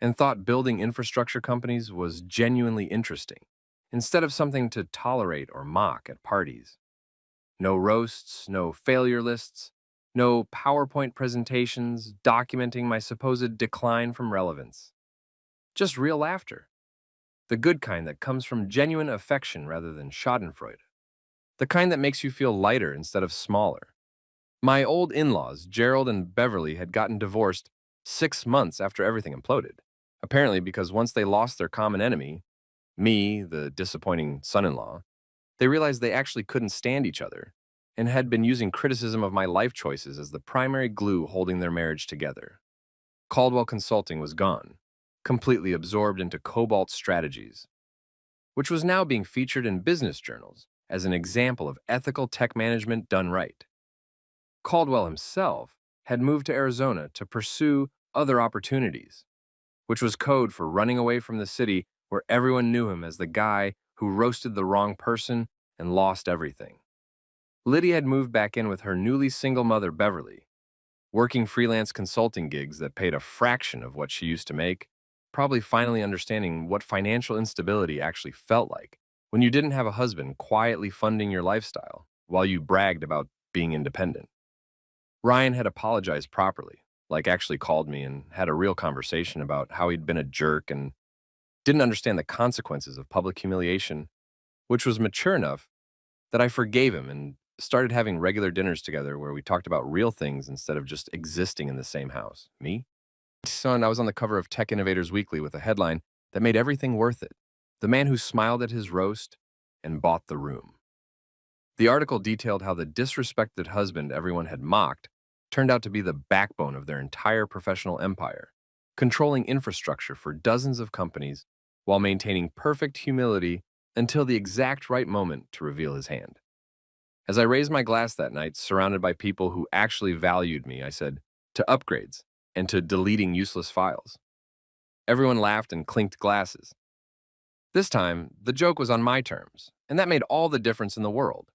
and thought building infrastructure companies was genuinely interesting, instead of something to tolerate or mock at parties. No roasts, no failure lists, no PowerPoint presentations documenting my supposed decline from relevance. Just real laughter. The good kind that comes from genuine affection rather than schadenfreude. The kind that makes you feel lighter instead of smaller. My old in-laws, Gerald and Beverly, had gotten divorced 6 months after everything imploded. Apparently because once they lost their common enemy, me, the disappointing son-in-law, they realized they actually couldn't stand each other and had been using criticism of my life choices as the primary glue holding their marriage together. Caldwell Consulting was gone, completely absorbed into Cobalt Strategies, which was now being featured in business journals as an example of ethical tech management done right. Caldwell himself had moved to Arizona to pursue other opportunities, which was code for running away from the city where everyone knew him as the guy who roasted the wrong person and lost everything. Lydia had moved back in with her newly single mother, Beverly, working freelance consulting gigs that paid a fraction of what she used to make, probably finally understanding what financial instability actually felt like when you didn't have a husband quietly funding your lifestyle while you bragged about being independent. Ryan had apologized properly, like actually called me and had a real conversation about how he'd been a jerk and didn't understand the consequences of public humiliation, which was mature enough that I forgave him and started having regular dinners together where we talked about real things instead of just existing in the same house. Me? Son, I was on the cover of Tech Innovators Weekly with a headline that made everything worth it. The man who smiled at his roast and bought the room. The article detailed how the disrespected husband everyone had mocked turned out to be the backbone of their entire professional empire, controlling infrastructure for dozens of companies while maintaining perfect humility until the exact right moment to reveal his hand. As I raised my glass that night, surrounded by people who actually valued me, I said, to upgrades and to deleting useless files. Everyone laughed and clinked glasses. This time, the joke was on my terms, and that made all the difference in the world.